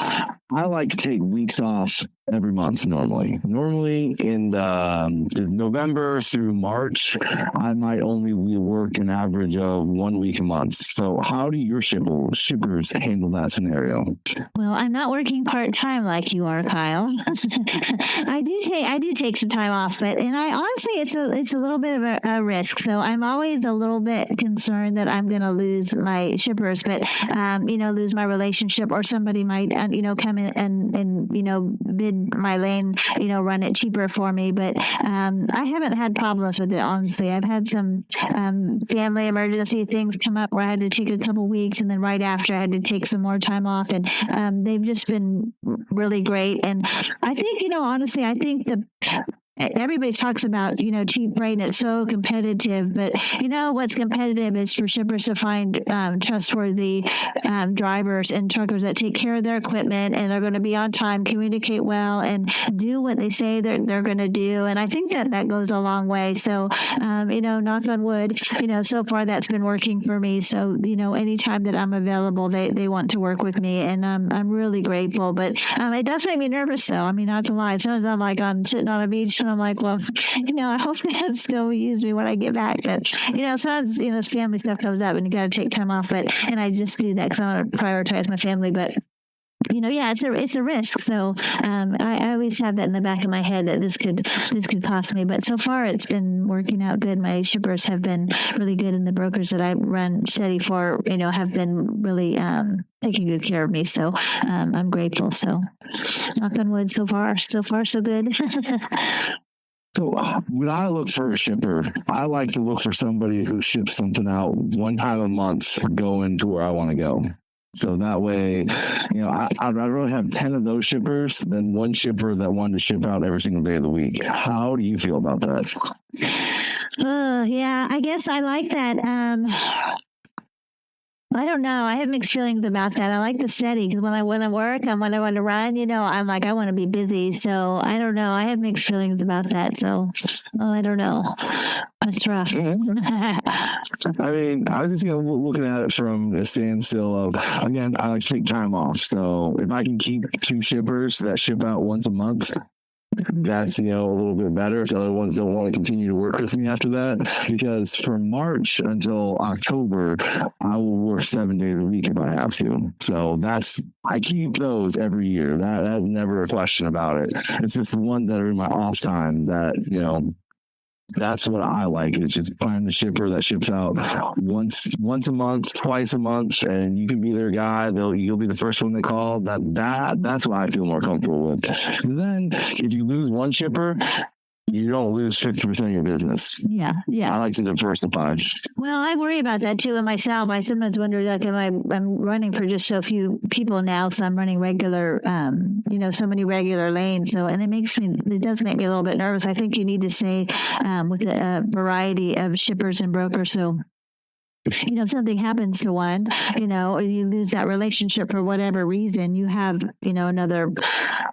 I like to take weeks off every month normally. Normally in November through March, I might only work an average of 1 week a month. So how do your shippers handle that scenario? Well, I'm not working part-time like you are, Kyle. I do take some time off, but I honestly, it's a little bit of a risk. So I'm always a little bit concerned that I'm going to lose my shippers, but lose my relationship, or somebody might come in and bid my lane, run it cheaper for me. But I haven't had problems with it, honestly. I've had some family emergency things come up where I had to take a couple weeks, and then right after I had to take some more time off, and they've just been really great. And I think, honestly, I think everybody talks about, cheap freight, and it's so competitive, but what's competitive is for shippers to find trustworthy drivers and truckers that take care of their equipment, and they're going to be on time, communicate well, and do what they say they're going to do. And I think that goes a long way. So, knock on wood, so far that's been working for me. So, anytime that I'm available, they want to work with me, and I'm really grateful. But it does make me nervous, though. I mean, not to lie. Sometimes I'm like, I'm sitting on a beach, and I'm like, well, I hope they still use me when I get back. But, sometimes, family stuff comes up and you got to take time off. And I just do that because I want to prioritize my family. But, it's a risk. So I always have that in the back of my head that this could cost me. But so far, it's been working out good. My shippers have been really good, and the brokers that I run steady for, have been really taking good care of me. So I'm grateful. So knock on wood, so far so good. So when I look for a shipper, I like to look for somebody who ships something out one time a month going to where I want to go. So that way, I'd rather have 10 of those shippers than one shipper that wanted to ship out every single day of the week. How do you feel about that? Yeah, I guess I like that. I don't know. I have mixed feelings about that. I like the steady, because when I want to work and when I want to run, I'm like, I want to be busy. So I don't know. I have mixed feelings about that. So I don't know. That's rough. I mean, I was just looking at it from a standstill of, again, I like to take time off. So if I can keep 2 shippers that ship out once a month, that's a little bit better if the other ones don't want to continue to work with me after that. Because from March until October, I will work 7 days a week if I have to. So I keep those every year. That's never a question about it. It's just the ones that are in my off time that that's what I like. Is just find the shipper that ships out once a month, twice a month, and you can be their guy. You'll be the first one they call. That's what I feel more comfortable with. And then if you lose one shipper, you don't lose 50% of your business. Yeah. I like to diversify. Well, I worry about that too in myself. I sometimes wonder, like, I'm running for just so few people now, so I'm running regular, so many regular lanes. So, and it does make me a little bit nervous. I think you need to stay with a variety of shippers and brokers. So, if something happens to one, or you lose that relationship for whatever reason, you have, another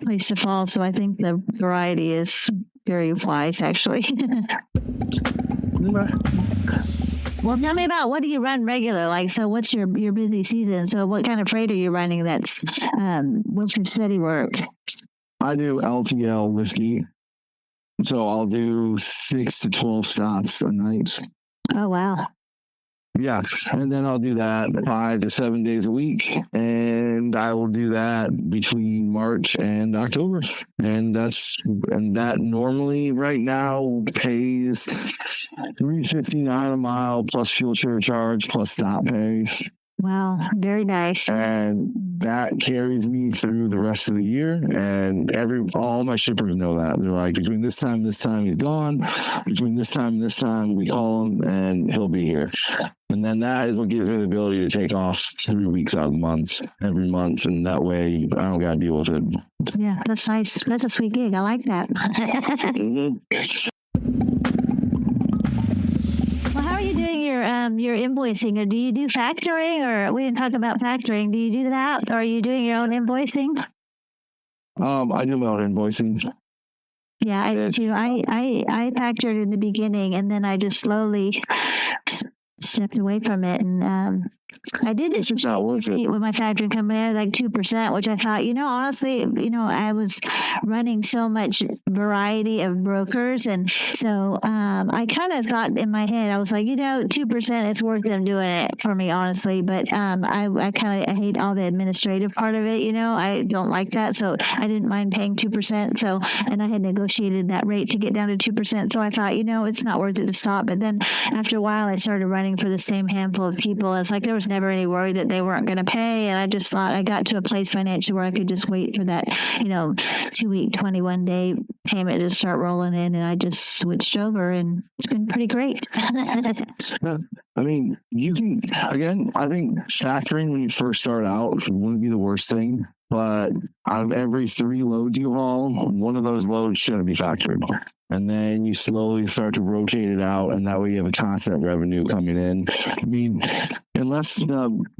place to fall. So I think the variety is very wise, actually. Well, tell me about, what do you run regular? Like, so what's your busy season? So what kind of freight are you running what's your steady work? I do LTL whiskey. So I'll do 6 to 12 stops a night. Oh, wow. Yeah, and then I'll do that 5 to 7 days a week, and I will do that between March and October, and that normally right now pays $3.59 a mile plus fuel surcharge plus stop pay. Wow, very nice. And that carries me through the rest of the year. And all my shippers know that. They're like, between this time and this time, he's gone. Between this time and this time, we call him and he'll be here. And then that is what gives me the ability to take off 3 weeks out of the month, every month. And that way I don't got to deal with it. Yeah, that's nice. That's a sweet gig. I like that. Well, how are you doing your invoicing? Or do you do factoring? Or we didn't talk about factoring. Do you do that? Or are you doing your own invoicing? I do my own invoicing. Yeah, I do too. I factored in the beginning, and then I just slowly stepped away from it, and I did it. It's just not worth it. With my factoring company, I was like 2%, which I thought, honestly, I was running so much variety of brokers, and so I kind of thought in my head, I was like, 2%, it's worth them doing it for me, honestly. But I hate all the administrative part of it. I don't like that, so I didn't mind paying 2%. So, and I had negotiated that rate to get down to 2%. So I thought, it's not worth it to stop. But then after a while, I started running for the same handful of people. It's like there was never any worry that they weren't going to pay. And I just thought I got to a place financially where I could just wait for that, 2-week, 21-day payment to start rolling in. And I just switched over, and it's been pretty great. I mean, I think factoring when you first start out wouldn't be the worst thing. But out of every 3 loads you haul, one of those loads shouldn't be factored. And then you slowly start to rotate it out, and that way you have a constant revenue coming in. I mean,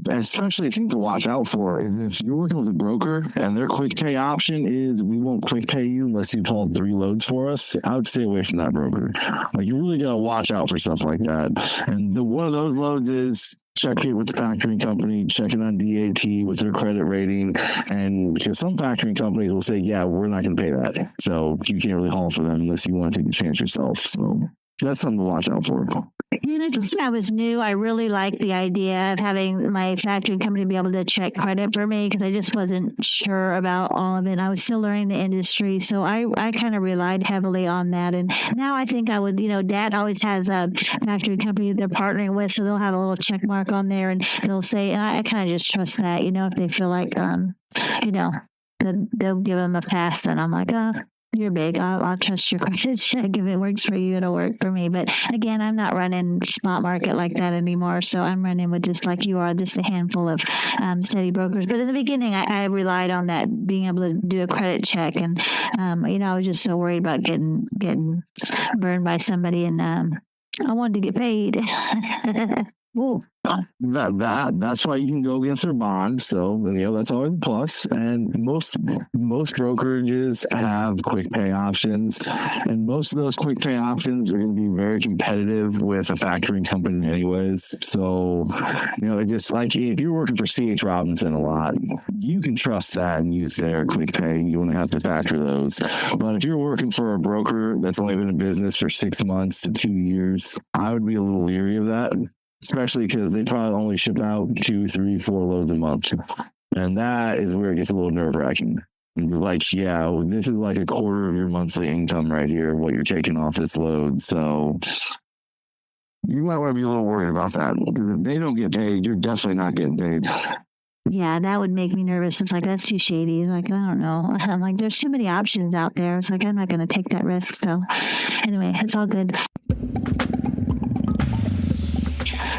especially the thing to watch out for is if you're working with a broker and their quick pay option is, we won't quick pay you unless you've hauled 3 loads for us, I would stay away from that broker. Like, you really got to watch out for stuff like that. And one of those loads is, check it with the factoring company, check it on DAT with their credit rating. And because some factoring companies will say, yeah, we're not going to pay that. So you can't really haul for them unless you want to take the chance yourself. So that's something to watch out for. Since I was new, I really liked the idea of having my factoring company be able to check credit for me, because I just wasn't sure about all of it. I was still learning the industry, so I kind of relied heavily on that. And now I think I would, Dad always has a factoring company they're partnering with, so they'll have a little check mark on there, and they'll say, and I kind of just trust that, if they feel like, they'll give them a pass, and I'm like, you're big. I'll trust your credit check. If it works for you, it'll work for me. But again, I'm not running spot market like that anymore. So I'm running with, just like you are, just a handful of steady brokers. But in the beginning, I relied on that, being able to do a credit check. And, I was just so worried about getting burned by somebody. And I wanted to get paid. Well, that's why you can go against their bond. So, that's always a plus. And most brokerages have quick pay options. And most of those quick pay options are going to be very competitive with a factoring company anyways. So, it's just like if you're working for C.H. Robinson a lot, you can trust that and use their quick pay. You won't have to factor those. But if you're working for a broker that's only been in business for 6 months to 2 years, I would be a little leery of that. Especially because they probably only ship out 2, 3, 4 loads a month. And that is where it gets a little nerve-wracking. It's like, yeah, this is like a quarter of your monthly income right here, what you're taking off this load. So you might want to be a little worried about that. Because if they don't get paid, you're definitely not getting paid. Yeah, that would make me nervous. It's like, that's too shady. It's like, I don't know. I'm like, there's too many options out there. It's like, I'm not going to take that risk. So anyway, it's all good.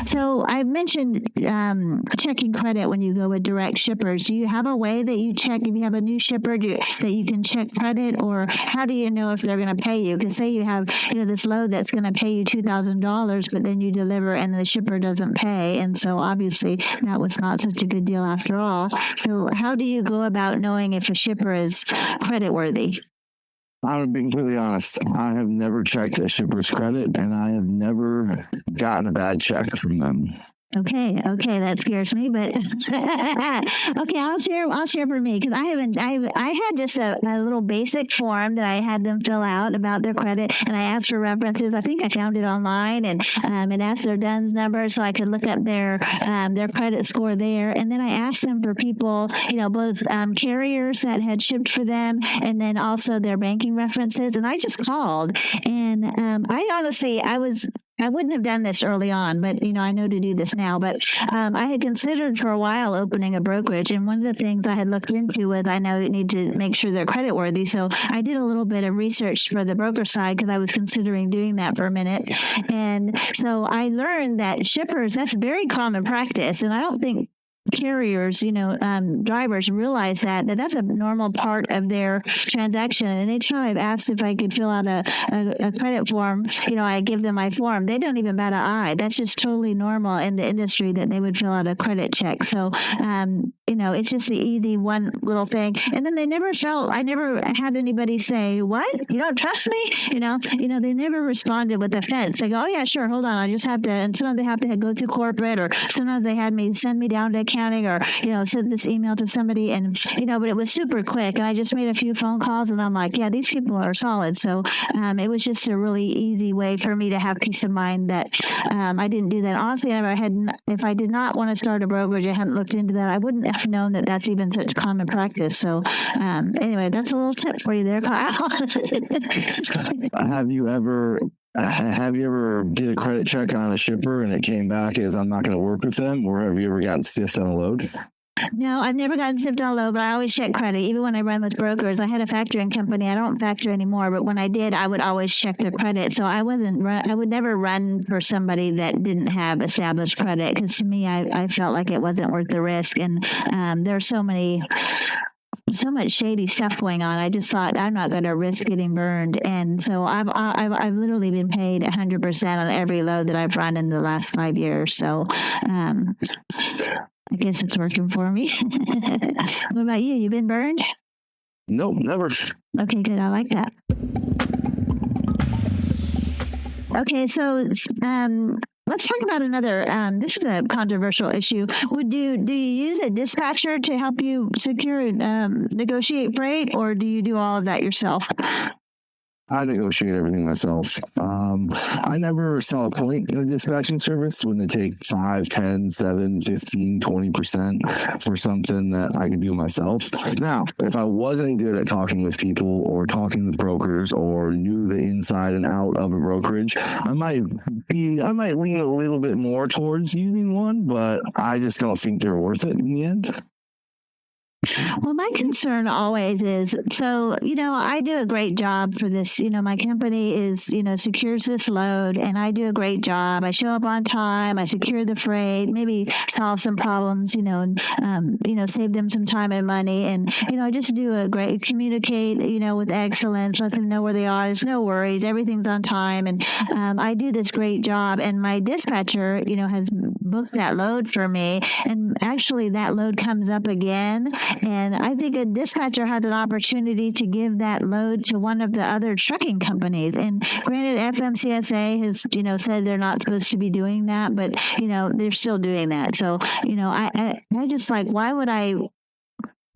So I mentioned checking credit when you go with direct shippers. Do you have a way that you check if you have a new shipper that you can check credit, or how do you know if they're going to pay you? Because say you have this load that's going to pay you $2,000, but then you deliver and the shipper doesn't pay, and so obviously that was not such a good deal after all. So how do you go about knowing if a shipper is credit worthy? I'm being completely honest. I have never checked a shipper's credit, and I have never gotten a bad check from them. Okay, that scares me, but okay, I'll share for me, because I had just a little basic form that I had them fill out about their credit, and I asked for references. I think I found it online, and it asked their DUNS number so I could look up their credit score there, and then I asked them for people, both carriers that had shipped for them, and then also their banking references, and I just called, and I honestly, I wouldn't have done this early on, but I know to do this now. But I had considered for a while opening a brokerage, and one of the things I had looked into was I know you need to make sure they're credit worthy. So I did a little bit of research for the broker side because I was considering doing that for a minute, and so I learned that shippers, that's very common practice, and I don't think carriers, drivers realize that that's a normal part of their transaction. And anytime I've asked if I could fill out a credit form, I give them my form. They don't even bat an eye. That's just totally normal in the industry that they would fill out a credit check. So, it's just the easy one little thing. And then I never had anybody say, "What? You don't trust me?" They never responded with offense. They go, "Oh yeah, sure. Hold on. I just have to," and sometimes they have to go through corporate, or sometimes they had me send me down to accounting, or send this email to somebody, and but it was super quick, and I just made a few phone calls, and I'm like, yeah, these people are solid. So it was just a really easy way for me to have peace of mind that I didn't do that. Honestly, if I did not want to start a brokerage, I hadn't looked into that, I wouldn't have known that that's even such common practice. So anyway, that's a little tip for you there, Kyle. Have you ever did a credit check on a shipper and it came back as I'm not going to work with them, or have you ever gotten stiffed on a load? No, I've never gotten stiffed on a load, but I always check credit. Even when I run with brokers, I had a factoring company. I don't factor anymore, but when I did, I would always check their credit. So I would never run for somebody that didn't have established credit, because to me, I felt like it wasn't worth the risk. And there's so much shady stuff going on. I just thought, I'm not going to risk getting burned, and so I've literally been paid 100% on every load that I've run in the last 5 years. So I guess it's working for me. What about you? You been burned? Nope, never. Okay, good. I like that. Okay, so let's talk about another. This is a controversial issue. Do you use a dispatcher to help you secure, negotiate freight, or do you do all of that yourself? I negotiate everything myself. I never saw a point in a dispatching service when they take 5, 10, 7, 15, 20% for something that I can do myself. Now, if I wasn't good at talking with people or talking with brokers or knew the inside and out of a brokerage, I might lean a little bit more towards using one, but I just don't think they're worth it in the end. Well, my concern always is, so, I do a great job for this. My company is, secures this load, and I do a great job. I show up on time. I secure the freight, maybe solve some problems, and, save them some time and money. And, I just do a great, communicate, with excellence, let them know where they are. There's no worries. Everything's on time. And I do this great job. And my dispatcher, has booked that load for me. And actually, that load comes up again. And I think a dispatcher has an opportunity to give that load to one of the other trucking companies. And granted, FMCSA has, said they're not supposed to be doing that, but, they're still doing that. So, I just like, why would I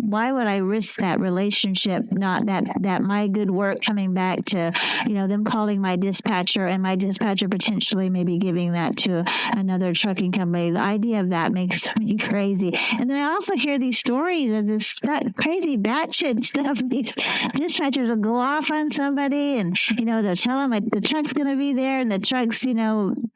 why would I risk that relationship, not that my good work coming back to, them calling my dispatcher and my dispatcher potentially maybe giving that to another trucking company. The idea of that makes me crazy. And then I also hear these stories of that crazy batshit stuff. These dispatchers will go off on somebody and, they'll tell them the truck's going to be there and the truck's,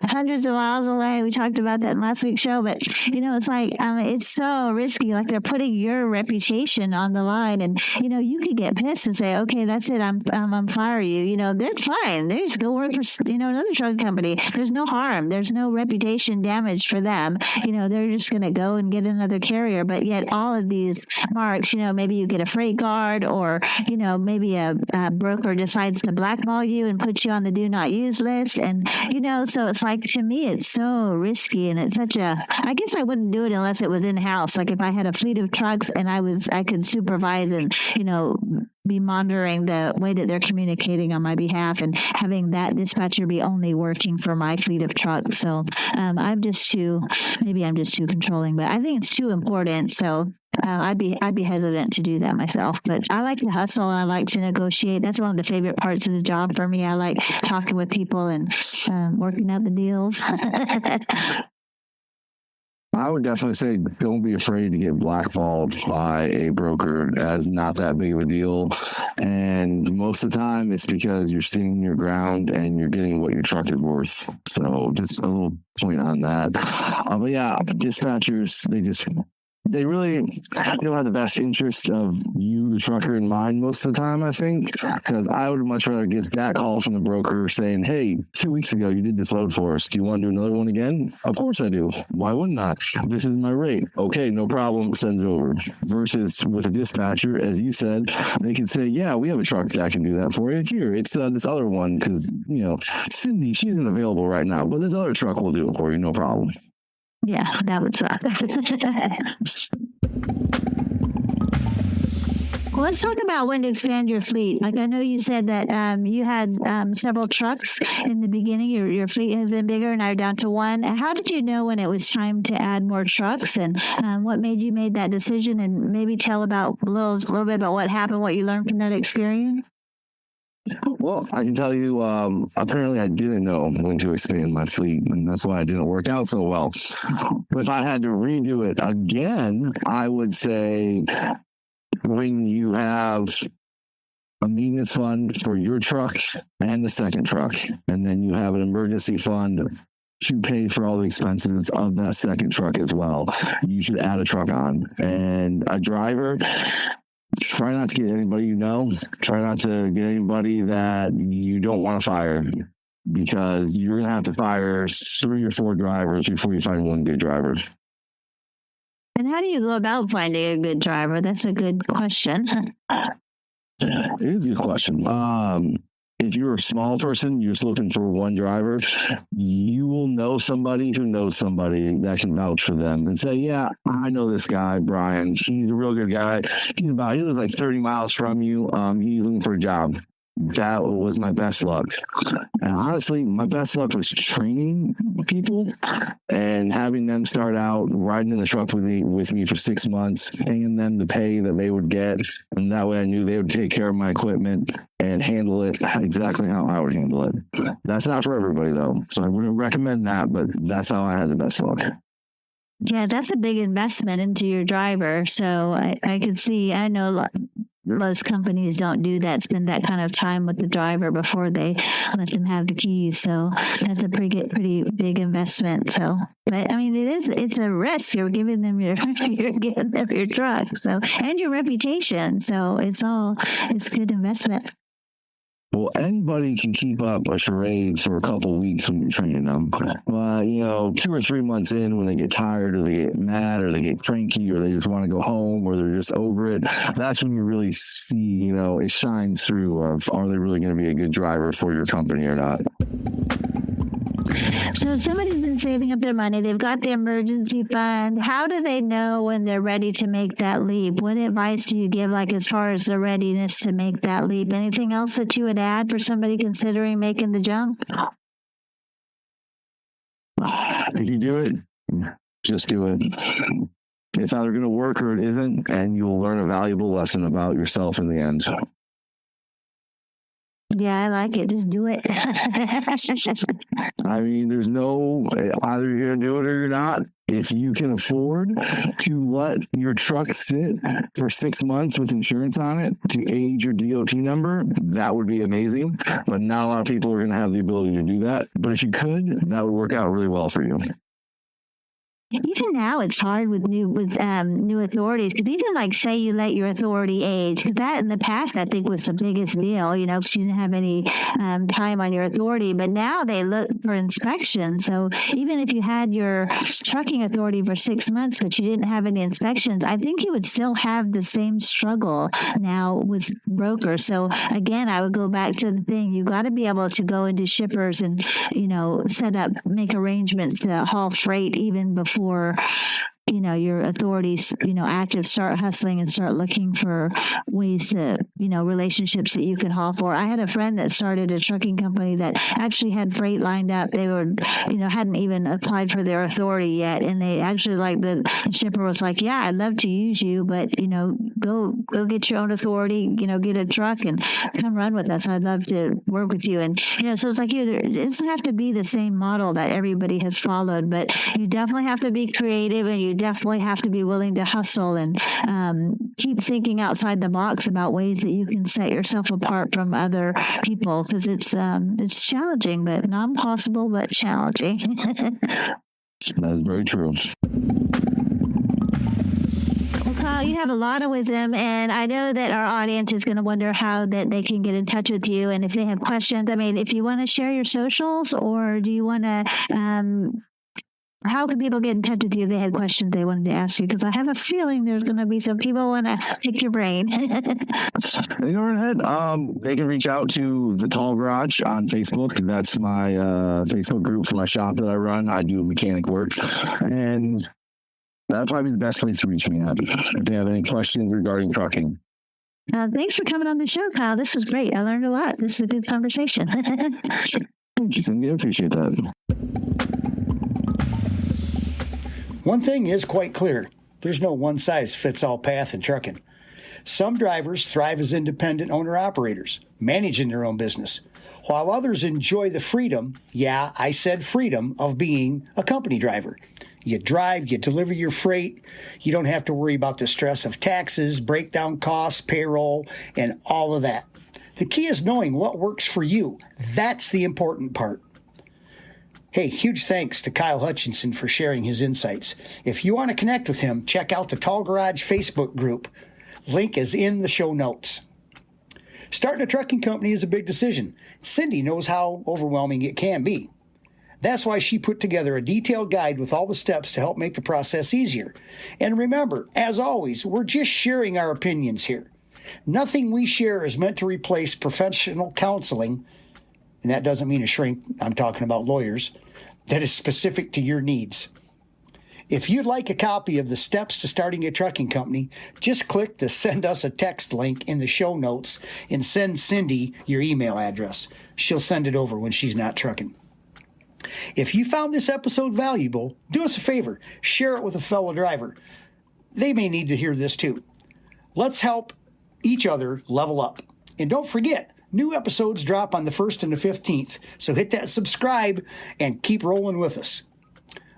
hundreds of miles away. We talked about that in last week's show, but, it's like, it's so risky. Like they're putting your reputation on the line and, you could get pissed and say, okay, that's it. I'm fire you. That's fine. They just go work for, another trucking company. There's no harm. There's no reputation damage for them. They're just going to go and get another carrier. But yet all of these marks, maybe you get a freight guard or, maybe a broker decides to blackball you and put you on the do not use list. And, so it's like, to me, it's so risky and it's I guess I wouldn't do it unless it was in-house. Like if I had a fleet of trucks and I could supervise and, be monitoring the way that they're communicating on my behalf and having that dispatcher be only working for my fleet of trucks. So I'm just too controlling, but I think it's too important. So I'd be hesitant to do that myself, but I like to hustle and I like to negotiate. That's one of the favorite parts of the job for me. I like talking with people and working out the deals. I would definitely say don't be afraid to get blackballed by a broker as not that big of a deal. And most of the time it's because you're standing your ground and you're getting what your truck is worth. So just a little point on that. But yeah, dispatchers, they really don't have the best interest of you, the trucker, in mind most of the time, I think, because I would much rather get that call from the broker saying, hey, 2 weeks ago, you did this load for us. Do you want to do another one again? Of course I do. Why wouldn't I? This is my rate. Okay, no problem. Send it over. Versus with a dispatcher, as you said, they can say, yeah, we have a truck that can do that for you. Here, it's this other one because, Cindy, she isn't available right now, but this other truck will do it for you. No problem. Yeah, that would suck. Well, let's talk about when to expand your fleet. Like I know you said that you had several trucks in the beginning. Your fleet has been bigger, now you're down to one. How did you know when it was time to add more trucks, and what made you make that decision? And maybe tell about a little bit about what happened, what you learned from that experience. Well, I can tell you, apparently I didn't know when to expand my fleet, and that's why it didn't work out so well. If I had to redo it again, I would say when you have a maintenance fund for your truck and the second truck, and then you have an emergency fund to pay for all the expenses of that second truck as well, you should add a truck on. And a driver, try not to get anybody try not to get anybody that you don't want to fire, because you're going to have to fire 3 or 4 drivers before you find one good driver. And how do you go about finding a good driver? That's a good question. It is a good question. If you're a small person, you're just looking for one driver, you will know somebody who knows somebody that can vouch for them and say, yeah, I know this guy, Brian. He's a real good guy. He lives like 30 miles from you. He's looking for a job. That was my best luck. And honestly, my best luck was training people and having them start out riding in the truck with me for 6 months, paying them the pay that they would get. And that way I knew they would take care of my equipment and handle it exactly how I would handle it. That's not for everybody, though. So I wouldn't recommend that, but that's how I had the best luck. Yeah, that's a big investment into your driver. So I could see, I know most companies don't do that, spend that kind of time with the driver before they let them have the keys. So that's a pretty big investment. So, but I mean, it's a risk. You're giving them your truck. So, and your reputation. So it's good investment. Well, anybody can keep up a charade for a couple of weeks when you're training them. But, 2 or 3 months in, when they get tired or they get mad or they get cranky or they just want to go home or they're just over it, that's when you really see, it shines through of, are they really going to be a good driver for your company or not? So if somebody's been saving up their money, they've got the emergency fund, how do they know when they're ready to make that leap? What advice do you give, like as far as the readiness to make that leap? Anything else that you would add for somebody considering making the jump? If you do it, just do it. It's either going to work or it isn't, and you'll learn a valuable lesson about yourself in the end. Yeah, I like it. Just do it. I mean, there's no, either you're going to do it or you're not. If you can afford to let your truck sit for 6 months with insurance on it to age your DOT number, that would be amazing. But not a lot of people are going to have the ability to do that. But if you could, that would work out really well for you. Even now, it's hard with new authorities, because even like say you let your authority age, because that in the past I think was the biggest deal, you know, because you didn't have any time on your authority. But now they look for inspection. So even if you had your trucking authority for 6 months, but you didn't have any inspections, I think you would still have the same struggle now with brokers. So again, I would go back to the thing: you got to be able to go into shippers and, you know, make arrangements to haul freight even before, you know, your authorities, you know, active, start hustling and start looking for ways to, you know, relationships that you can haul for. I had a friend that started a trucking company that actually had freight lined up. They were, you know, hadn't even applied for their authority yet. And they actually, like, the shipper was like, yeah, I'd love to use you, but, you know, go get your own authority, you know, get a truck and come run with us. I'd love to work with you. And, you know, so it's like, it doesn't have to be the same model that everybody has followed, but you definitely have to be creative, and you definitely have to be willing to hustle and keep thinking outside the box about ways that you can set yourself apart from other people, because it's challenging, but not impossible, but challenging. That is very true. Well, Kyle, you have a lot of wisdom, and I know that our audience is going to wonder how that they can get in touch with you, and if they have questions. I mean, if you want to share your socials, or do you want to how can people get in touch with you if they had questions they wanted to ask you? Because I have a feeling there's going to be some people want to pick your brain. They go right ahead. They can reach out to the Tall Garage on Facebook. That's my Facebook group for my shop that I run. I do mechanic work, and that'd probably be the best place to reach me at if they have any questions regarding trucking. Thanks for coming on the show, Kyle. This was great. I learned a lot. This is a good conversation. Thank you, Cindy. I appreciate that. One thing is quite clear: there's no one-size-fits-all path in trucking. Some drivers thrive as independent owner-operators, managing their own business, while others enjoy the freedom, yeah, I said freedom, of being a company driver. You drive, you deliver your freight, you don't have to worry about the stress of taxes, breakdown costs, payroll, and all of that. The key is knowing what works for you. That's the important part. Hey, huge thanks to Kyle Hutchinson for sharing his insights. If you want to connect with him, check out the Tall Garage Facebook group. Link is in the show notes. Starting a trucking company is a big decision. Cindy knows how overwhelming it can be. That's why she put together a detailed guide with all the steps to help make the process easier. And remember, as always, we're just sharing our opinions here. Nothing we share is meant to replace professional counseling, and that doesn't mean a shrink, I'm talking about lawyers, that is specific to your needs. If you'd like a copy of the steps to starting a trucking company, just click the Send Us a Text link in the show notes and send Cindy your email address. She'll send it over when she's not trucking. If you found this episode valuable, do us a favor, share it with a fellow driver. They may need to hear this too. Let's help each other level up. And don't forget, new episodes drop on the 1st and the 15th, so hit that subscribe and keep rolling with us.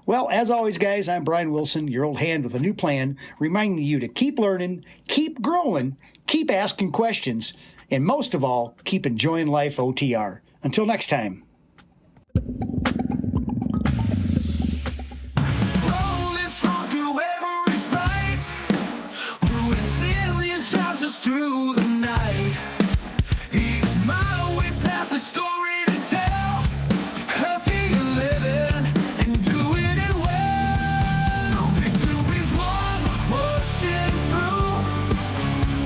Well, as always, guys, I'm Brian Wilson, your old hand with a new plan, reminding you to keep learning, keep growing, keep asking questions, and most of all, keep enjoying life OTR. Until next time. Rolling strong through every fight, through resilience drives us through the night. Each mile we pass a story to tell, a feel living and doing it well. Victory's won, pushing through,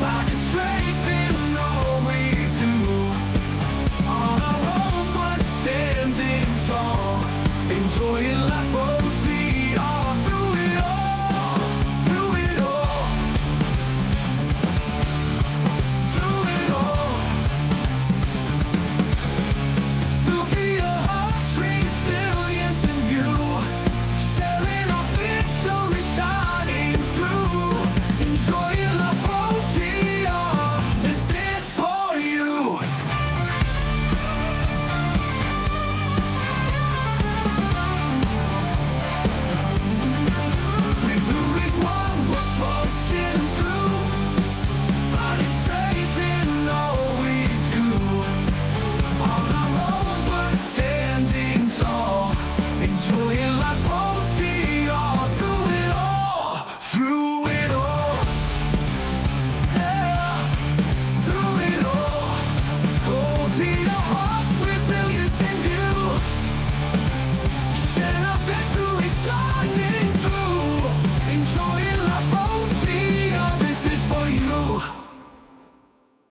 finding strength in all we do. On our own, but standing tall, enjoying life.